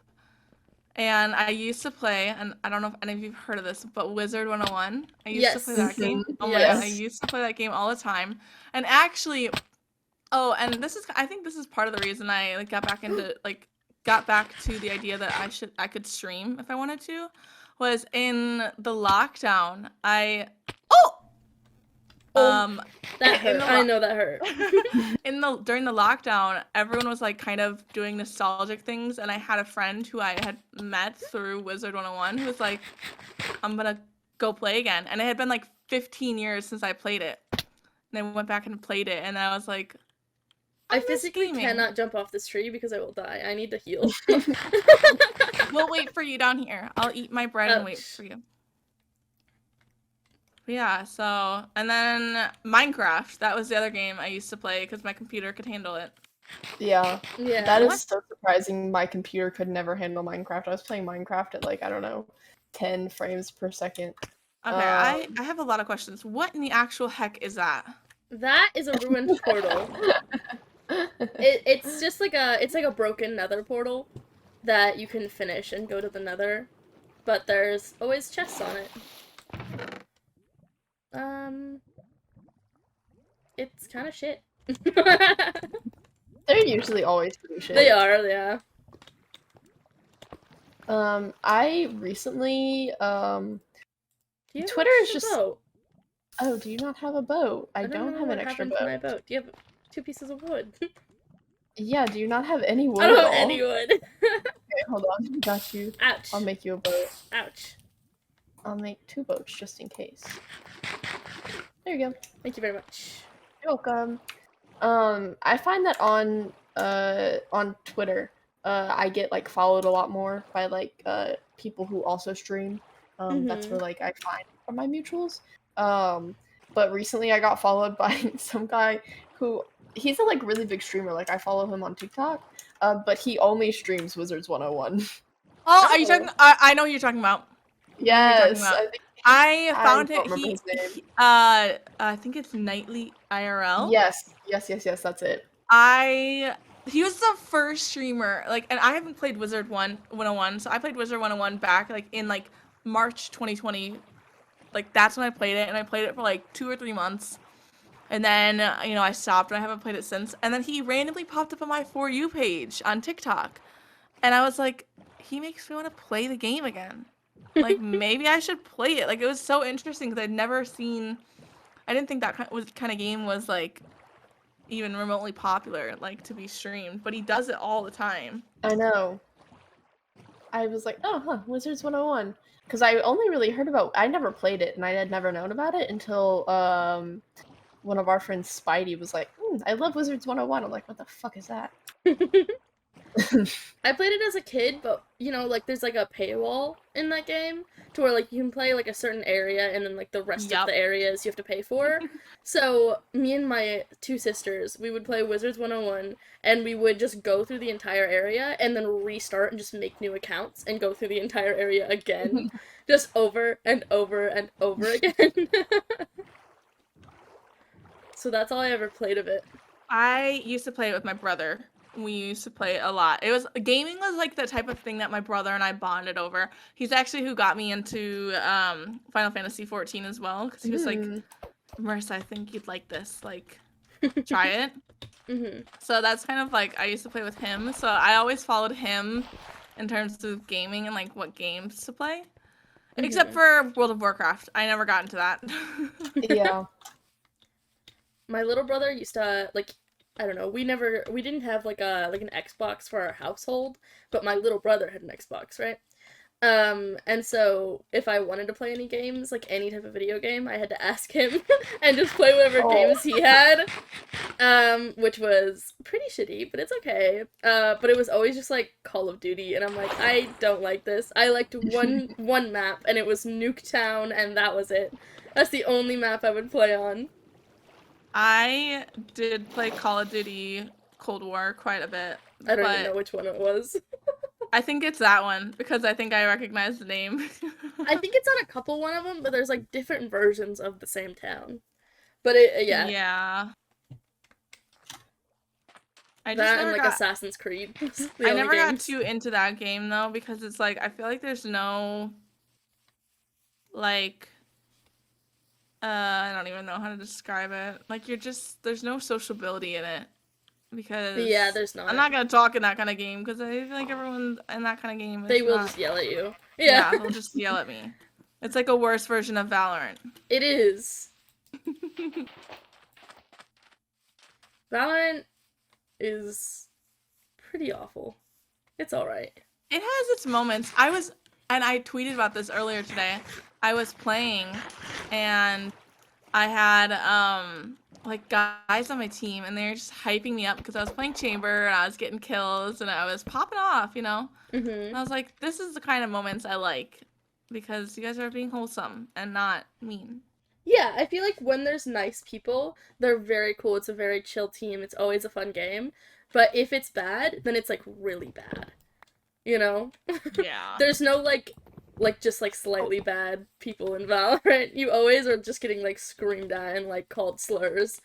And I used to play, and I don't know if any of you've heard of this, but Wizard 101. I used to play that game. Oh my god, I used to play that game all the time. And actually, and I think this is part of the reason I like got back to the idea that I could stream if I wanted to, was in the lockdown. That hurt. I know that hurt. During the lockdown, everyone was like kind of doing nostalgic things, and I had a friend who I had met through Wizard 101 who was like, I'm gonna go play again. And it had been like 15 years since I played it. And I went back and played it, and I was like, I physically cannot jump off this tree because I will die. I need to heal. We'll wait for you down here. I'll eat my bread and wait for you. Yeah, so, and then Minecraft, that was the other game I used to play because my computer could handle it. Yeah. That is so surprising. My computer could never handle Minecraft. I was playing Minecraft at like, I don't know, 10 frames per second. Okay, I have a lot of questions. What in the actual heck is that? That is a ruined portal. It's just like a broken nether portal that you can finish and go to the nether, but there's always chests on it. It's kind of shit. They're usually always pretty shit. They are, yeah. I recently, Twitter is just... boat? Oh, do you not have a boat? I don't have an extra boat. My boat. Do you have 2 pieces of wood? Yeah, do you not have any wood? I don't have any wood. Okay, hold on. Got you. Ouch. I'll make you a boat. Ouch. I'll make 2 boats just in case. There you go. Thank you very much. You're welcome. I find that on Twitter, I get like followed a lot more by like people who also stream. That's where like I find from my mutuals. But recently I got followed by some guy who he's a like really big streamer. Like I follow him on TikTok. But he only streams Wizards 101. Oh, are you Oh. talking? I know who you're talking about. I know who you're talking Yes, about. I think I I found don't it. remember his name. I think it's Nightly IRL. Yes, that's it. He was the first streamer, like, and I haven't played Wizard 101, so I played Wizard 101 back, like, in, like, March 2020. Like, that's when I played it, and I played it for, like, 2 or 3 months. And then, you know, I stopped, and I haven't played it since. And then he randomly popped up on my For You page on TikTok. And I was like, he makes me want to play the game again. Like, maybe I should play it. Like, it was so interesting, because I'd never seen... I didn't think that kind of game was, like, even remotely popular, like, to be streamed, but he does it all the time. I know. I was like, oh, huh, Wizards 101. Because I only really heard about, I never played it, and I had never known about it until one of our friends, Spidey, was like, I love Wizards 101. I'm like, what the fuck is that? I played it as a kid, but you know, like there's like a paywall in that game to where like you can play like a certain area and then like the rest of the areas you have to pay for. So me and my two sisters, we would play Wizards 101 and we would just go through the entire area and then restart and just make new accounts and go through the entire area again. Just over and over and over again. So that's all I ever played of it. I used to play it with my brother. We used to play it a lot. Gaming was like the type of thing that my brother and I bonded over. He's actually who got me into Final Fantasy 14 as well, because he was like, Marissa, I think you'd like this. Like, try it. So that's kind of like, I used to play with him. So I always followed him in terms of gaming and like what games to play. Except for World of Warcraft. I never got into that. Yeah. My little brother used to like, I don't know, we didn't have like an Xbox for our household, but my little brother had an Xbox, right? And so if I wanted to play any games, like any type of video game, I had to ask him and just play whatever games he had. Which was pretty shitty, but it's okay. But it was always just like Call of Duty, and I'm like, I don't like this. I liked one map, and it was Nuketown, and that was it. That's the only map I would play on. I did play Call of Duty Cold War quite a bit. I don't even know which one it was. I think it's that one, because I think I recognize the name. I think it's on a couple one of them, but there's like different versions of the same town. But yeah. Yeah. That and like Assassin's Creed. I never got too into that game though, because it's like, I feel like there's no, like, I don't even know how to describe it. Like, there's no sociability in it. Because yeah, there's not. I'm not gonna talk in that kind of game, because I feel like everyone in that kind of game they will just yell at you. Yeah, they'll just yell at me. It's like a worse version of Valorant. It is. Valorant is pretty awful. It's alright. It has its moments. I tweeted about this earlier today. I was playing, and I had like guys on my team, and they were just hyping me up because I was playing Chamber and I was getting kills and I was popping off, you know. And I was like, this is the kind of moments I like, because you guys are being wholesome and not mean. Yeah, I feel like when there's nice people, they're very cool. It's a very chill team. It's always a fun game. But if it's bad, then it's like really bad. You know? Yeah. There's no like just like slightly bad people in Valorant. You always are just getting like screamed at and like called slurs.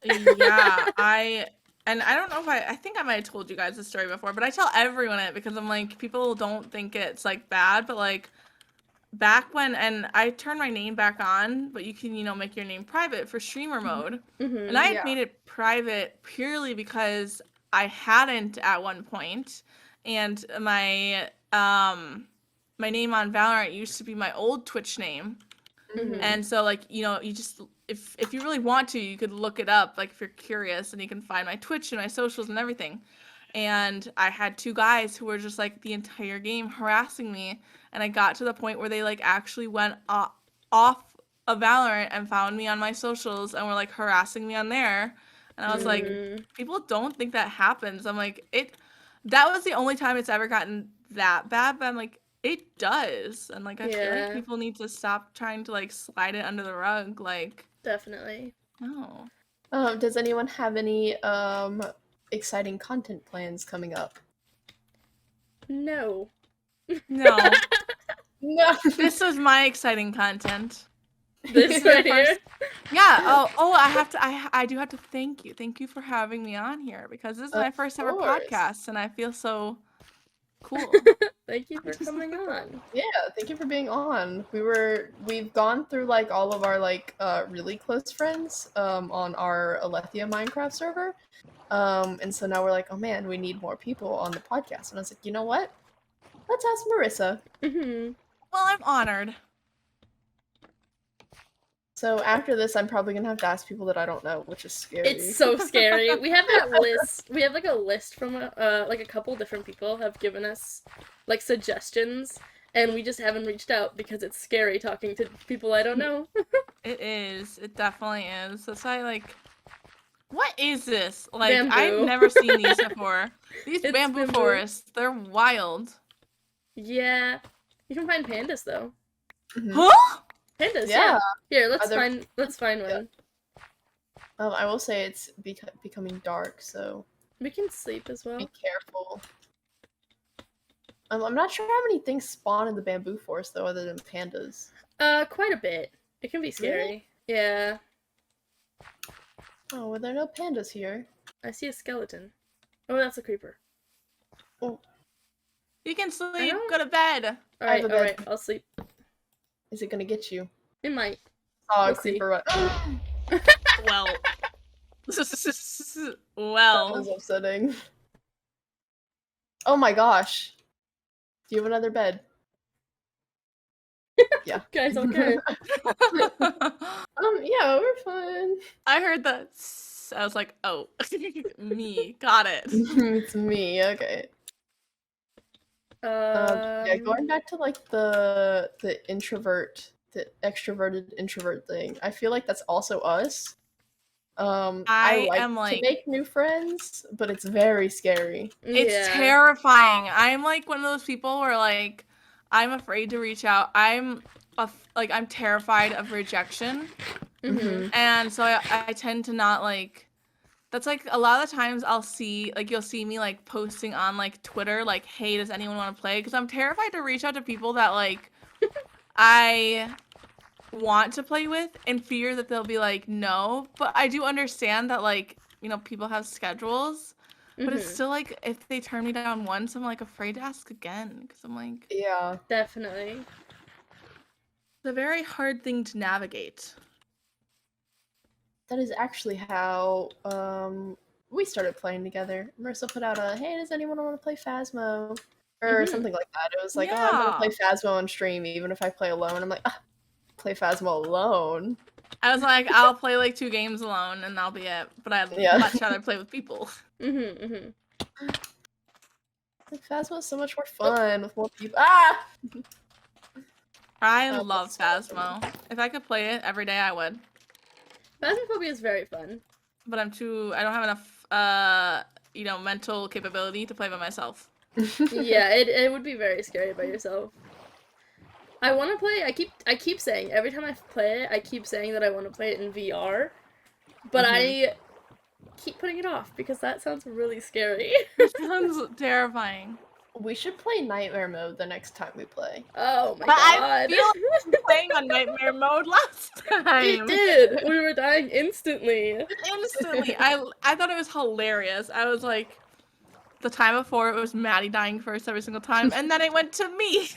Yeah, I don't know if I think I might have told you guys this story before, but I tell everyone it because I'm like, people don't think it's like bad, but like back when, and I turned my name back on, but you can, you know, make your name private for streamer mode. And I had made it private purely because I hadn't at one point, and my my name on Valorant used to be my old Twitch name. And so, like, you know, you just, if you really want to, you could look it up, like, if you're curious, and you can find my Twitch and my socials and everything. And I had two guys who were just, like, the entire game harassing me, and I got to the point where they, like, actually went off of Valorant and found me on my socials and were, like, harassing me on there. And I was like, people don't think that happens. I'm like, That was the only time it's ever gotten that bad, but I'm like, it does. And like I feel like Yeah. people need to stop trying to like slide it under the rug. Like, Definitely. no. Does anyone have any exciting content plans coming up? No. No. No. This was my exciting content. This right here. Yeah. Oh, I do have to thank you. Thank you for having me on here because this is my first ever course. podcast and I feel so cool. Thank you for coming on. Yeah, thank you for being on. We've gone through like all of our like really close friends on our Alethea Minecraft server. And so now we're like, oh man, we need more people on the podcast. And I was like, you know what? Let's ask Marissa. Mm-hmm. Well, I'm honored. So after this, I'm probably gonna have to ask people that I don't know, which is scary. It's so scary. We have that list. We have like a list from like a couple different people have given us like suggestions, and we just haven't reached out because it's scary talking to people I don't know. It is. It definitely is. That's why like what is this? Like Bamboo. I've never seen these before. These It's bamboo bamboo. forests, they're wild. Yeah, you can find pandas though. Mhm. Huh? Pandas, Yeah. Here, Are there- let's find Yeah. one. I will say it's becoming dark, so We can sleep as well. be careful. I'm not sure how many things spawn in the bamboo forest though, other than pandas. Quite a bit. It can be scary. Yeah, Oh, well, there are no pandas here. I see a skeleton. Oh, that's a creeper. You can sleep, don't- go to bed. All right, have a all bed. right. I'll sleep. Is it gonna get you? It might. Oh, We'll a creeper run. Well. That Well. was upsetting. Oh my gosh. Do you have another bed? Yeah. Guys, okay. Yeah, we're fine. I heard that. I was like, oh, me, got it. It's me, okay. Yeah, going back to like the extroverted introvert thing. I feel like that's also us. I like am like to make new friends, but it's very scary. it's Yeah. terrifying. I'm like one of those people where like I'm afraid to reach out. I'm terrified of rejection, Mm-hmm. and so I tend to not like. That's like a lot of the times I'll see like you'll see me like posting on like Twitter like, hey, does anyone want to play? Because I'm terrified to reach out to people that like I want to play with and fear that they'll be like no. But I do understand that like people have schedules. But it's still like if they turn me down once, I'm like afraid to ask again because I'm like Yeah. Definitely. it's a very hard thing to navigate. That is actually how we started playing together. Marissa put out a, hey, does anyone want to play Phasmo? Or something like that. It was like, oh, I'm gonna play Phasmo on stream even if I play alone. I'm like, play Phasmo alone. I was like, I'll play like 2 games alone and that'll be it. But I'd much rather play with people. Like, Phasmo is so much more fun with more people. Ah! I Oh, love that's so Phasmo. If I could play it every day, I would. Phasmophobia is very fun. But I don't have enough mental capability to play by myself. Yeah, it would be very scary by yourself. I want to play. I keep saying every time I play it, I keep saying that I want to play it in VR, but I keep putting it off because that sounds really scary. It sounds terrifying. We should play Nightmare Mode the next time we play. Oh my But I god. feel like I was playing on Nightmare Mode last time. We did. We were dying instantly. Instantly. I thought it was hilarious. I was like, the time before it was Maddie dying first every single time, and then it went to me.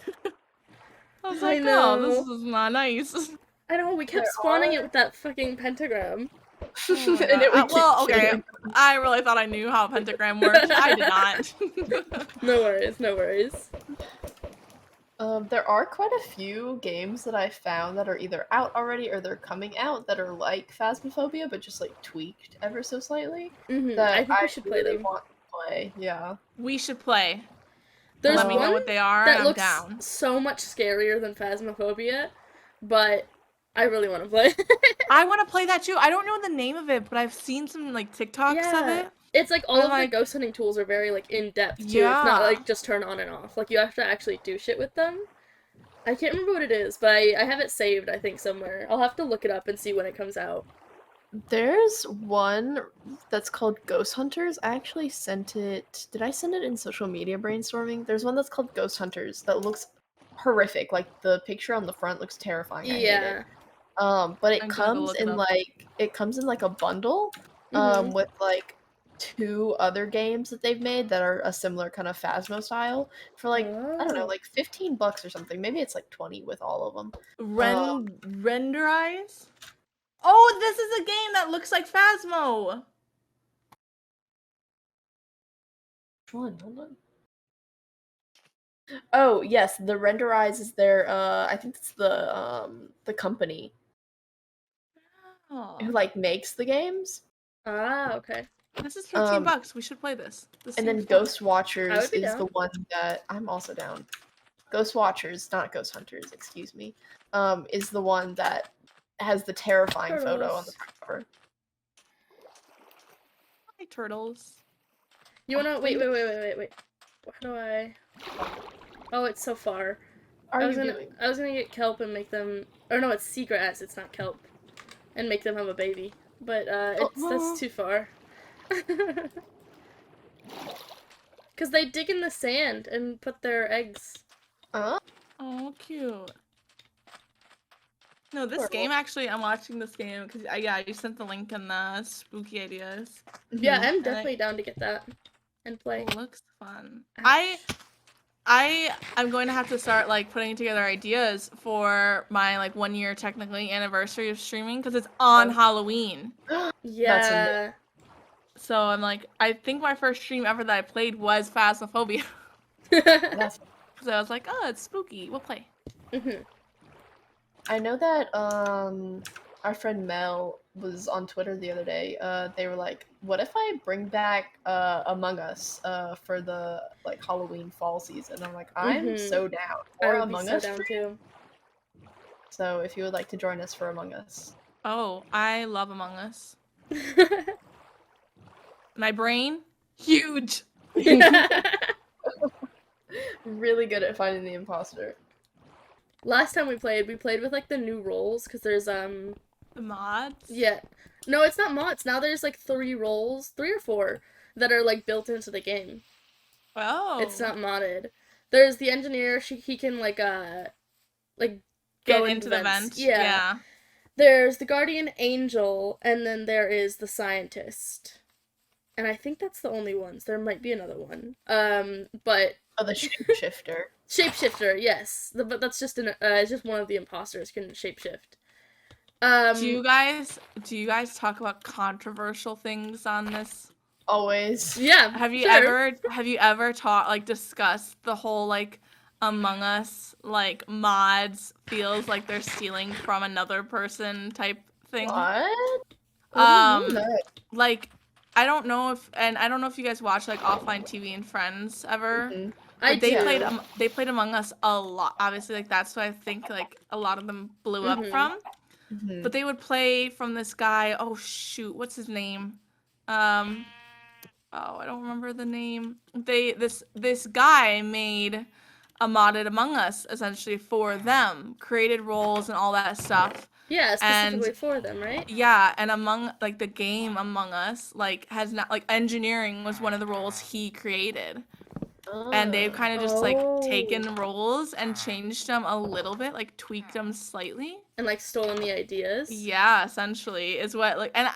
I was like, oh, this is not nice. I know, we kept There spawning are- it with that fucking pentagram. Oh my And it God. would keep okay. killing. I really thought I knew how pentagram worked. I did not. No worries, no worries. There are quite a few games that I found that are either out already or they're coming out that are like Phasmophobia, but just like tweaked ever so slightly. That I think we should play really them. want to play. Yeah. We should play. There's Let me know one what they are, that and I'm looks down. so much scarier than Phasmophobia, but I really want to play. I want to play that too. I don't know the name of it, but I've seen some like TikToks of Yeah. it. It's like all Or, of like- the ghost hunting tools are very like in depth too. It's not Yeah. like just turn on and off. Like you have to actually do shit with them. I can't remember what it is, but I have it saved, I think, somewhere. I'll have to look it up and see when it comes out. There's one that's called Ghost Hunters. I actually sent it. Did I send it in social media brainstorming? There's one that's called Ghost Hunters that looks horrific. Like the picture on the front looks terrifying. I hate it. But it I'm gonna go comes look it in up. like a bundle Mhm. with like 2 other games that they've made that are a similar kind of Phasmo style for like I don't know, Oh. like $15 or something. Maybe it's like 20 with all of them. Renderize? Oh, this is a game that looks like Phasmo. Which one? Hold on. Oh yes, the Renderize is their I think it's the company Oh. who like makes the games. Ah, okay. This is $15. We should play this. And then seems fun. Ghost Watchers I would be is down. the one that I'm also down. Ghost Watchers, not Ghost Hunters, excuse me, is the one that has the terrifying photo on the Turtles. front cover. Hi, turtles. You wanna wait. How do I? Oh, it's so far. Are I you was gonna doing? I was gonna get kelp and make them. Or no, it's seagrass. It's not kelp, and make them have a baby. But that's too far. Cause they dig in the sand and put their eggs. Oh, Cute. No, this Adorable. game actually, I'm watching this game because yeah, you sent the link in the spooky ideas. Yeah, mhm. I'm definitely down to get that and play. It looks fun. Ouch. I'm going to have to start like putting together ideas for my like 1 year technically anniversary of streaming because it's on Oh. Halloween. Yeah. So I'm like, I think my first stream ever that I played was Phasmophobia. That's So I was like, oh, it's spooky. We'll play. Mhm. I know that our friend Mel was on Twitter the other day. They were like, "What if I bring back Among Us for the like Halloween fall season?" I'm like, "I'm Mhm. so down I for would be Among so Us." down too. So if you would like to join us for Among Us, Oh, I love Among Us. My brain, huge. really good at finding the imposter. Last time we played with like the new roles because there's The mods. yeah. No, it's not mods. Now there's like 3 roles, 3 or 4 that are like built into the game. Oh. It's not modded. There's the engineer, he can like Get go into the vents. vent. Yeah. There's the guardian angel and then there is the scientist. And I think that's the only ones. There might be another one. But Oh, the shapeshifter. shapeshifter, yes. But that's just it's just one of the imposters can shapeshift. Do you guys talk about controversial things on this? Always. Yeah. Have you sure. ever discussed the whole like Among Us like mods feels like they're stealing from another person type thing? What? What do you mean that? Like I don't know if you guys watch like offline TV and Friends ever. Mhm. I But they do. played Among Us a lot. Obviously, like that's what I think like a lot of them blew up Mhm. from. Mhm. But they would play from this guy. Oh shoot, what's his name? Oh, I don't remember the name. This guy made a modded Among Us essentially for them, created roles and all that stuff. Yeah, specifically And for them, right? yeah, and among like the game Among Us, like has not like engineering was one of the roles he created. And they've kind of just like taken roles and changed them a little bit, like tweaked them slightly. And like stolen the ideas. Yeah, essentially is what like, and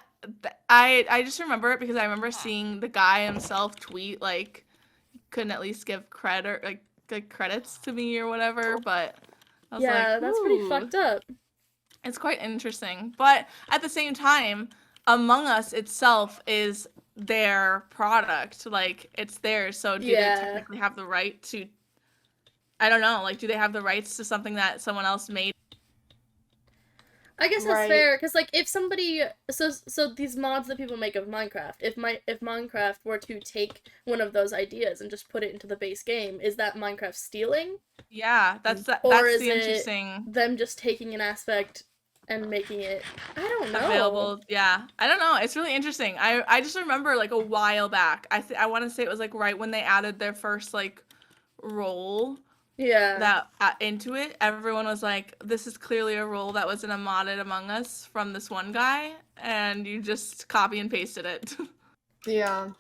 I just remember it because I remember seeing the guy himself tweet like couldn't at least give credit like credits to me or whatever, but I was Yeah, like, that's pretty ooh, fucked up. it's quite interesting. But at the same time, Among Us itself is their product, like it's theirs. So do they Yeah. technically have the right to? I don't know. Like, do they have the rights to something that someone else made? I guess that's Right. fair because like if somebody so these mods that people make of Minecraft, if Minecraft were to take one of those ideas and just put it into the base game, is that Minecraft stealing? Yeah, that's Or that's is the it interesting. them just taking an aspect and making it, I don't know. Available. Yeah, I don't know. It's really interesting. I just remember like a while back. I want to say it was like right when they added their first like role Yeah. that into it. Everyone was like, "This is clearly a role that was in a modded Among Us from this one guy," and you just copy and pasted it. Yeah.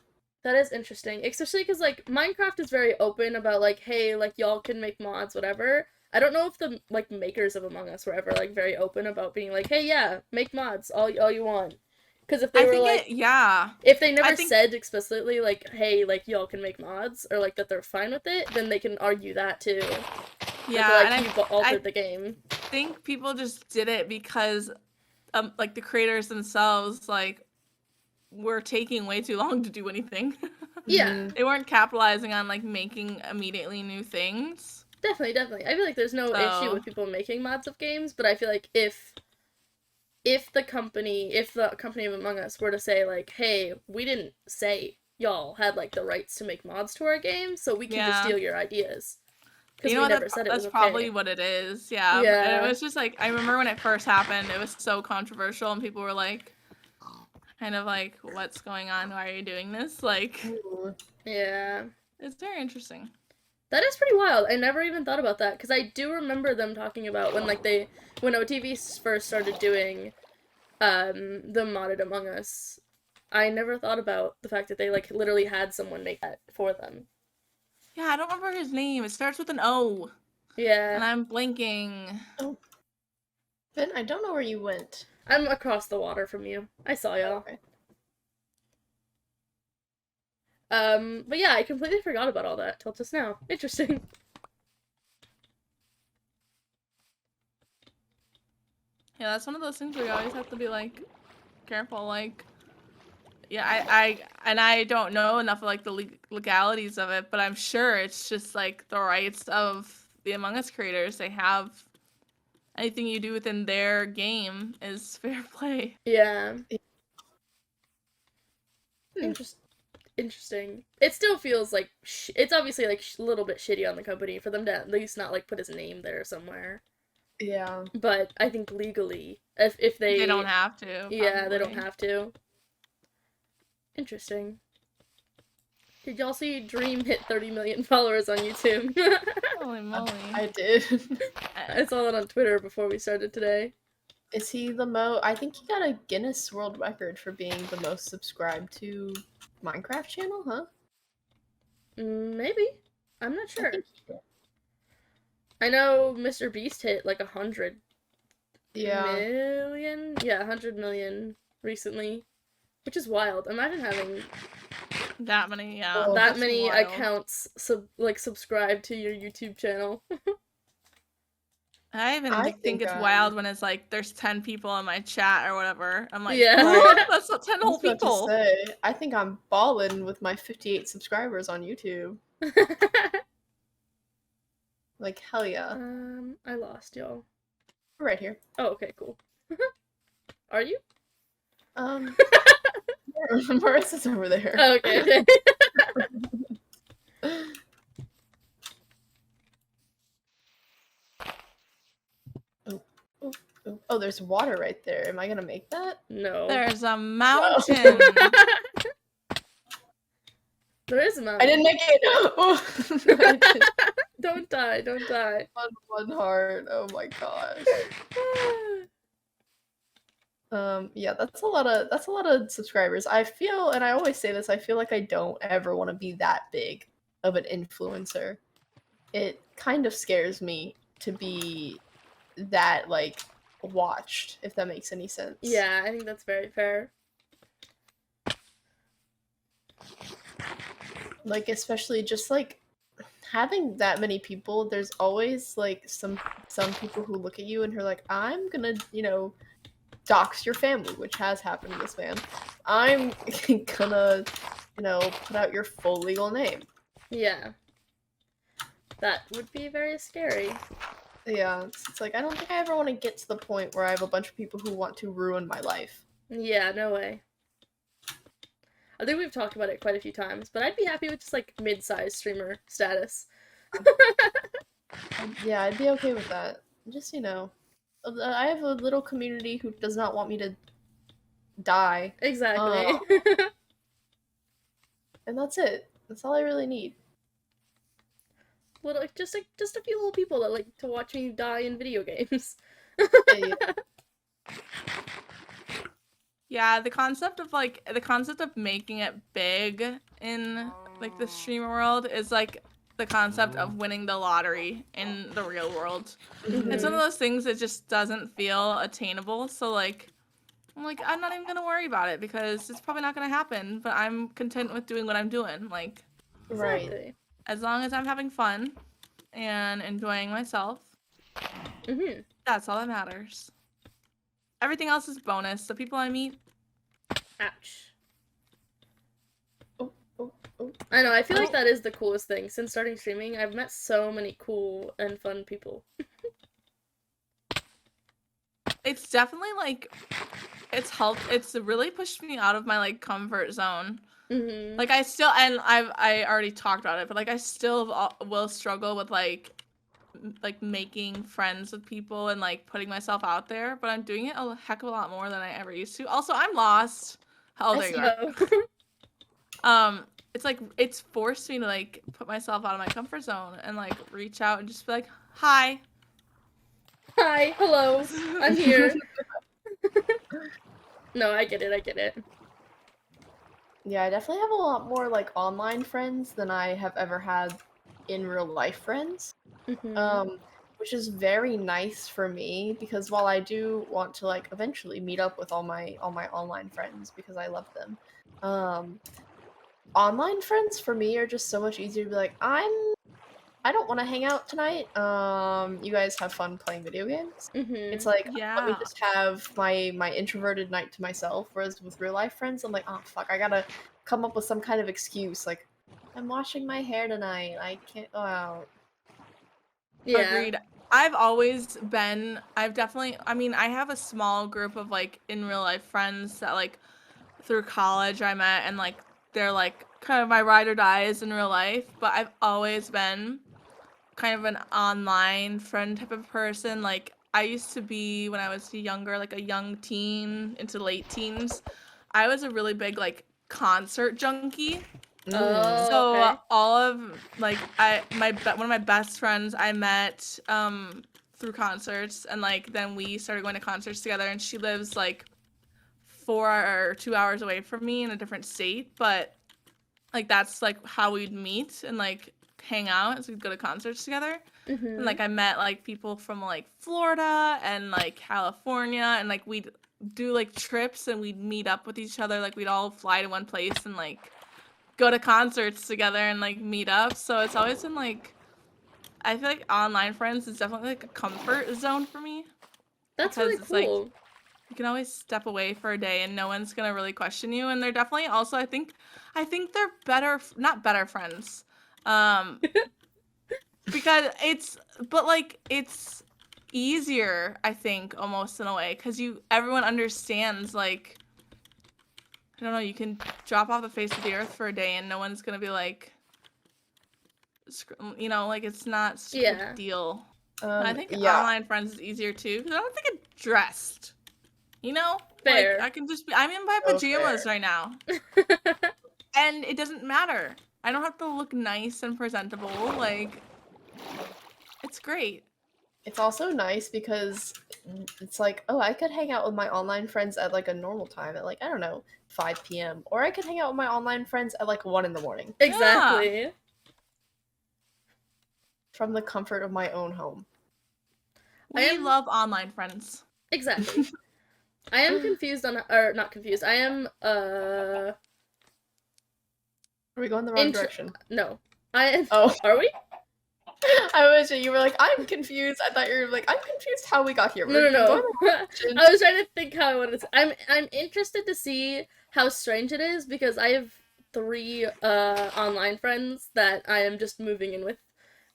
That is interesting, especially because like Minecraft is very open about like, hey, like y'all can make mods, whatever. I don't know if the like makers of Among Us were ever like very open about being like, hey, yeah, make mods all you want. Because if they I were think like, yeah. if they never I think said explicitly like, hey, like y'all can make mods or like that they're fine with it, then they can argue that too. yeah, Like and you've altered the game. think people just did it because like the creators themselves like were taking way too long to do anything. Yeah. They weren't capitalizing on like making immediately new things. Definitely. I feel like there's no issue with people making mods of games, but I feel like if the company of Among Us were to say like, hey, we didn't say y'all had like the rights to make mods to our game, so we can just steal your ideas. Because we never said it was that's okay. probably what it is. Yeah. Yeah. And it was just like I remember when it first happened, it was so controversial and people were like kind of like, what's going on? Why are you doing this? Like yeah. It's very interesting. That is pretty wild. I never even thought about that because I do remember them talking about when OTV first started doing the modded Among Us. I never thought about the fact that they like literally had someone make that for them. Yeah, I don't remember his name. It starts with an O. Yeah. And I'm blanking. Oh. Ben, I don't know where you went. I'm across the water from you. I saw y'all. Okay. But yeah, I completely forgot about all that till just now. Interesting. Yeah, that's one of those things where you always have to be like careful. Like, yeah, I don't know enough of like the legalities of it, but I'm sure it's just like the rights of the Among Us creators. They have anything you do within their game is fair play. Yeah. Interesting. It still feels like it's obviously like a little bit shitty on the company for them to at least not like put his name there somewhere. Yeah. But I think legally, if they don't have to. Yeah, probably. they don't have to. Interesting. Did y'all see Dream hit 30 million followers on YouTube? Holy moly. I did. I saw that on Twitter before we started today. Is he I think he got a Guinness World Record for being the most subscribed to Minecraft channel, huh? Maybe. I'm not sure. I I know Mr. Beast hit like 100 Yeah. million? Yeah, 100 million recently. Which is wild. Imagine having that many, yeah. Oh, that that's many wild. accounts subscribed to your YouTube channel. I even think it's wild when it's like there's 10 people in my chat or whatever. I'm like, Yeah. what? That's not 10 I whole was about to people. say, I think I'm ballin' with my 58 subscribers on YouTube. Like, hell yeah. I lost y'all. We're right here. Oh, okay, cool. Are you? Marissa's over there. Oh, okay. Oh, there's water right there. Am I gonna make that? No. There's a mountain. There is a mountain. I didn't make it. Don't die. Don't die. One heart. Oh my gosh. Yeah, that's a lot of subscribers. I feel, and I always say this, I feel like I don't ever want to be that big of an influencer. It kind of scares me to be that like watched, if that makes any sense. Yeah, I think that's very fair. Like, especially just like having that many people, there's always like some people who look at you and who are like, I'm gonna, dox your family, which has happened to this man. I'm gonna, put out your full legal name. Yeah. That would be very scary. Yeah, it's like, I don't think I ever want to get to the point where I have a bunch of people who want to ruin my life. Yeah, no way. I think we've talked about it quite a few times, but I'd be happy with just, like, mid-sized streamer status. Yeah, I'd be okay with that. Just, I have a little community who does not want me to die. Exactly. And that's it. That's all I really need. Well, like just a few little people that like to watch me die in video games. Yeah. Yeah, the concept of making it big in like the streamer world is like the concept of winning the lottery in the real world. It's one of those things that just doesn't feel attainable. So like I'm like I'm not even gonna worry about it because it's probably not gonna happen. But I'm content with doing what I'm doing. Like Right. Exactly. as long as I'm having fun and enjoying myself, that's all that matters. Everything else is bonus. The people I meet, Ouch. Oh, oh, oh. I know, I feel like that is the coolest thing. Since starting streaming, I've met so many cool and fun people. it's definitely like it's helped. It's really pushed me out of my like comfort zone. Like I still, and I already talked about it, but like I still will struggle with like making friends with people and like putting myself out there. But I'm doing it a heck of a lot more than I ever used to. Also, I'm lost. Oh, there you are. It's like it's forced me to like put myself out of my comfort zone and like reach out and just be like, hi. Hi, hello, I'm here. No, I get it. Yeah, I definitely have a lot more like online friends than I have ever had in real life friends. Which is very nice for me because while I do want to like eventually meet up with all my online friends because I love them, online friends for me are just so much easier to be like, I don't want to hang out tonight. You guys have fun playing video games. It's like let me Yeah. just have my introverted night to myself. Whereas with real life friends, I'm like, oh fuck, I gotta come up with some kind of excuse. Like, I'm washing my hair tonight. I can't go out. Yeah. Agreed. I've definitely, I mean, I have a small group of like in real life friends that like through college I met and like they're like kind of my ride or dies in real life, but I've always been kind of an online friend type of person. Like I used to be when I was younger, like a young teen into late teens. I was a really big like concert junkie. Oh, So okay. all of like one of my best friends I met through concerts and like then we started going to concerts together and she lives like 2 hours away from me in a different state, but like that's like how we'd meet and like hang out, so we'd go to concerts together. And like I met like people from like Florida and like California and like we'd do like trips and we'd meet up with each other, like we'd all fly to one place and like go to concerts together and like meet up. So it's always been like I feel like online friends is definitely like a comfort zone for me. That's Because really it's like cool. you can always step away for a day and no one's gonna really question you. And they're definitely also I think they're better, not better friends, because it's easier I think almost in a way because everyone understands like I don't know, you can drop off the face of the earth for a day and no one's gonna be like, like it's not such a Yeah. big deal. And I think Yeah. online friends is easier too because I don't think get dressed. Fair. Like I can just I'm in my So pajamas fair. right now, and it doesn't matter. I don't have to look nice and presentable. Like, it's great. It's also nice because it's like, oh, I could hang out with my online friends at like a normal time at like, I don't know, 5 p.m. Or I could hang out with my online friends at like 1 in the morning Exactly. from the comfort of my own home. We love online friends. Exactly. I am confused on, or not confused. I am Are we going the wrong direction? No. Are we? You were like, I'm confused. I thought you were like, I'm confused how we got here. No. I was trying to think how I wanted to. I'm interested to see how strange it is because I have 3 online friends that I am just moving in with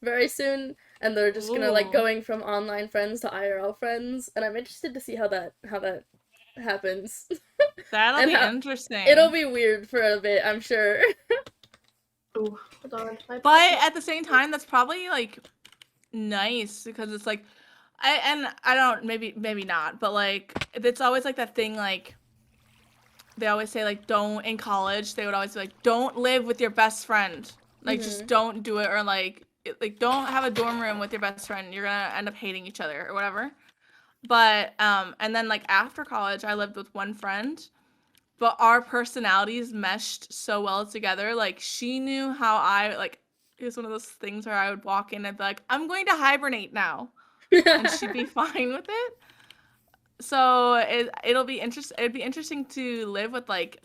very soon, and they're just gonna like going from online friends to IRL friends, and I'm interested to see how that happens. That'll be interesting. It'll be weird for a bit, I'm sure. Oh, hold on. But at the same time, that's probably like nice because it's like I don't, maybe not, but like it's always like that thing, like they always say, like, don't, in college they would always be like, don't live with your best friend, like just don't do it, or like don't have a dorm room with your best friend, you're gonna end up hating each other or whatever. But and then like after college I lived with one friend, but our personalities meshed so well together. Like she knew how I, like, it was one of those things where I would walk in and be like, I'm going to hibernate now, and she'd be fine with it. So it'll be interesting. It'd be interesting to live with like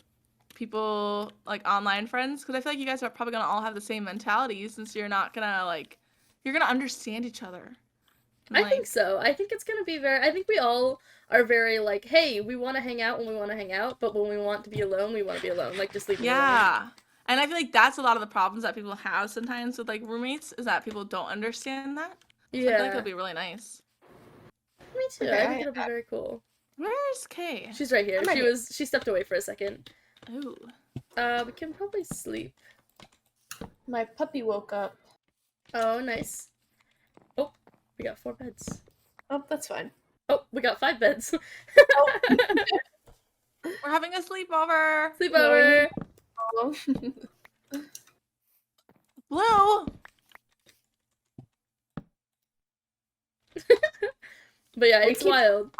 people, like online friends, because I feel like you guys are probably gonna all have the same mentality, since you're not gonna like, you're gonna understand each other. I think so. I think it's gonna be very. I think we all are very like, hey, we want to hang out when we want to hang out, but when we want to be alone, we want to be alone. Like, just leave me alone. Yeah. And I feel like that's a lot of the problems that people have sometimes with like roommates, is that people don't understand that. So I feel like it'll be really nice. Me too. Okay, I think it'll be very cool. Where's Kay? She's right here. She stepped away for a second. Ooh. We can probably sleep. My puppy woke up. Oh, nice. Oh, we got 4 beds. Oh, that's fine. Oh, we got 5 beds. We're having a sleepover. Sleepover. Oh. Blue. But yeah, We it's keep- wild.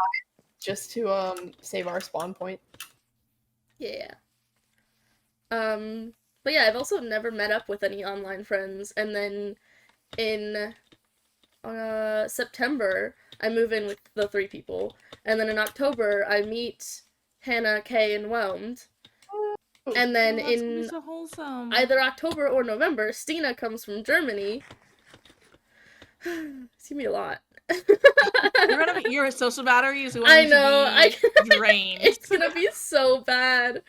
Just to save our spawn point. Yeah. But yeah, I've also never met up with any online friends, and then in September I move in with the 3 people, and then in October I meet Hannah, Kay, and Whelmed, and then Oh, that's gonna be in so wholesome. either October or November, Stina comes from Germany. It's gonna be a lot. Your social battery is going I know. to be drained. It's gonna be so bad.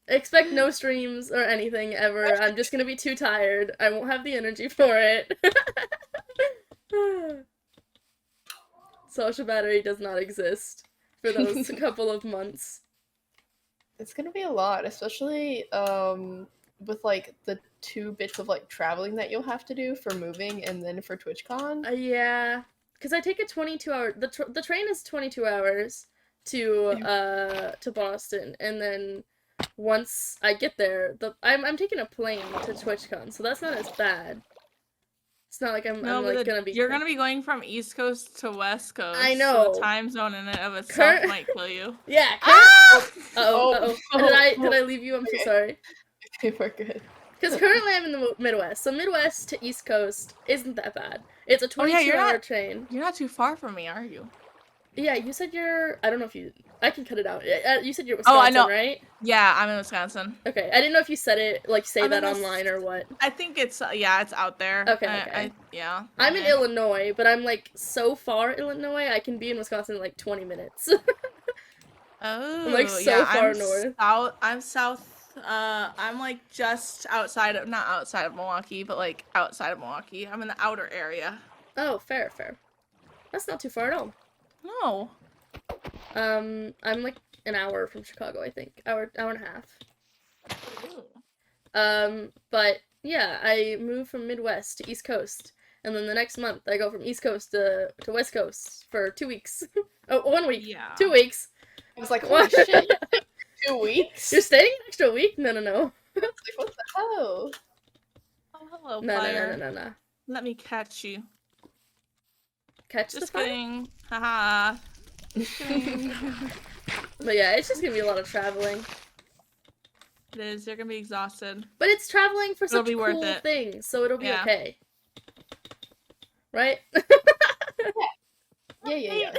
Expect no streams or anything ever. I'm just gonna be too tired. I won't have the energy for it. Social battery does not exist for those couple of months. It's gonna be a lot, especially with like the 2 bits of like traveling that you'll have to do for moving and then for TwitchCon. Yeah, because I take a 22-hour. The train is 22 hours to Boston, and then once I get there, I'm taking a plane to TwitchCon, so that's not as bad. It's not like I'm like gonna be. You're gonna be going from East Coast to West Coast. I know. So the time zone in and of itself might kill you. Yeah. Ah! Uh-oh. Did I leave you? I'm so sorry. Okay, we're good. Because currently I'm in the Midwest, so Midwest to East Coast isn't that bad. It's a 22-hour train. You're not too far from me, are you? Yeah, you said you're. I don't know if you. I can cut it out. You said you're Wisconsin, I know. right? Yeah, I'm in Wisconsin. Okay, I didn't know if you said it like say I'm that in online or what. I think it's it's out there. Okay. Yeah. I'm in Illinois, but I'm like so far Illinois. I can be in Wisconsin in like 20 minutes. Oh. I'm like so far north. I'm south. I'm like just outside of, not outside of Milwaukee, but like outside of Milwaukee. I'm in the outer area. Oh, fair. That's not too far at all. No. I'm like an hour from Chicago, I think. Hour and a half. But yeah, I moved from Midwest to East Coast, and then the next month I go from East Coast to West Coast for 2 weeks. Oh, 1 week. Yeah. 2 weeks. I was like, oh shit, 2 weeks? You're staying an extra week? No. I was like, what the hell? Oh, hello, No. fire. Let me catch you. Catch Just the fire? kidding. Haha. Just kidding. But yeah, it's just gonna be a lot of traveling. It is. You're gonna be exhausted. But it's traveling for It'll such be worth cool it. things, so it'll be Yeah. okay. Right? Yeah.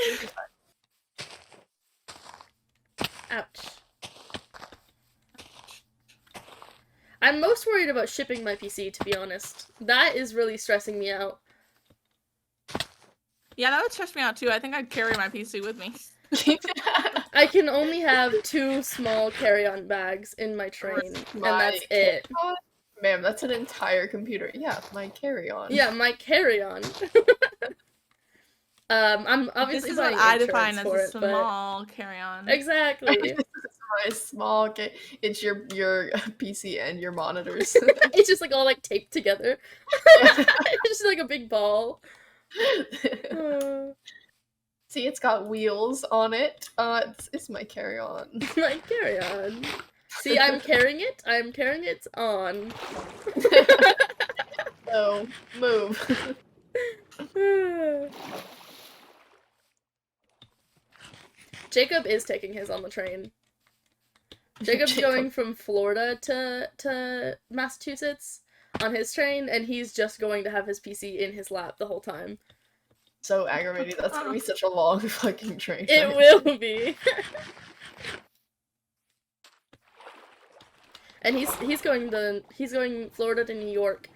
Ouch. I'm most worried about shipping my PC, to be honest. That is really stressing me out. Yeah, that would stress me out too. I think I'd carry my PC with me. I can only have 2 small carry-on bags in my train, and that's it. Ma'am, that's an entire computer. Yeah, my carry-on. Yeah, my carry-on. I'm obviously This is what buying I insurance define as for a it, but- small carry-on. Exactly. This is my small it's your PC and your monitors. It's just like all like taped together. It's just like a big ball. See, it's got wheels on it. It's my carry-on. Like, carry on. See, I'm carrying it. I'm carrying it on. So, move. Jacob is taking his on the train. Jacob's going from Florida to Massachusetts on his train, and he's just going to have his PC in his lap the whole time. So aggravating. That's gonna be such a long fucking train. It will be. And he's going Florida to New York,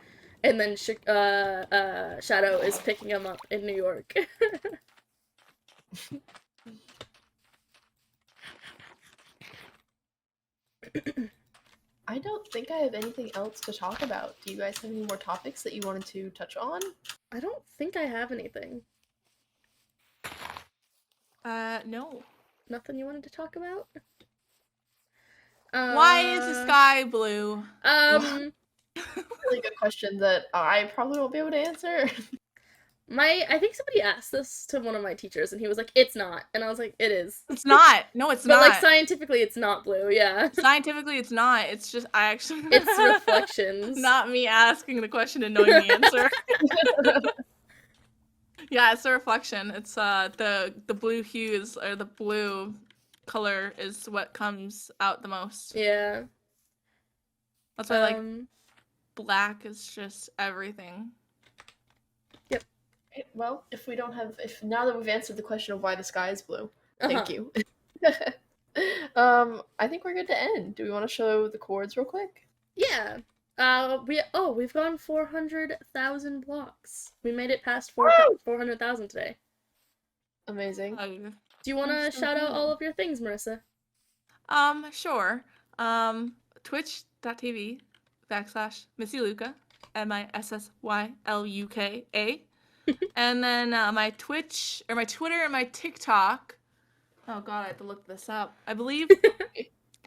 and then Shadow is picking him up in New York. I don't think I have anything else to talk about. Do you guys have any more topics that you wanted to touch on? I don't think I have anything. No. Nothing you wanted to talk about? Why is the sky blue? Really good question that I probably won't be able to answer. I think somebody asked this to one of my teachers, and he was like, "It's not," and I was like, "It is." It's not. No, it's But not. like scientifically, it's not blue. Yeah. Scientifically, it's not. It's just I actually. It's reflections. Not me asking the question and knowing the answer. Yeah, it's a reflection. It's the blue hues or the blue color is what comes out the most. Yeah. That's why like black is just everything. Yep. Well, if now that we've answered the question of why the sky is blue, thank you. I think we're good to end. Do we want to show the chords real quick? Yeah. We've gone 400,000 blocks. We made it past 400,000 today. Amazing. Do you want to shout out all of your things, Marissa? Sure. Twitch.tv/MissyLuka, MissyLuka. And then my Twitch or my Twitter and my TikTok. Oh god, I have to look this up. I believe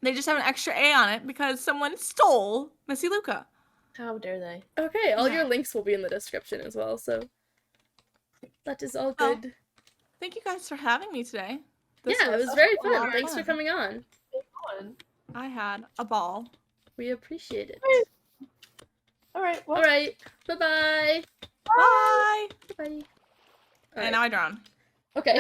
they just have an extra A on it because someone stole MissyLuka. How dare they? Okay, all your links will be in the description as well, so that is all good. Well, thank you guys for having me today. It was very fun. Thanks for coming on. I had a ball. We appreciate it. All right. Well. All right. Bye-bye. Bye. Bye. And now I drown. Okay.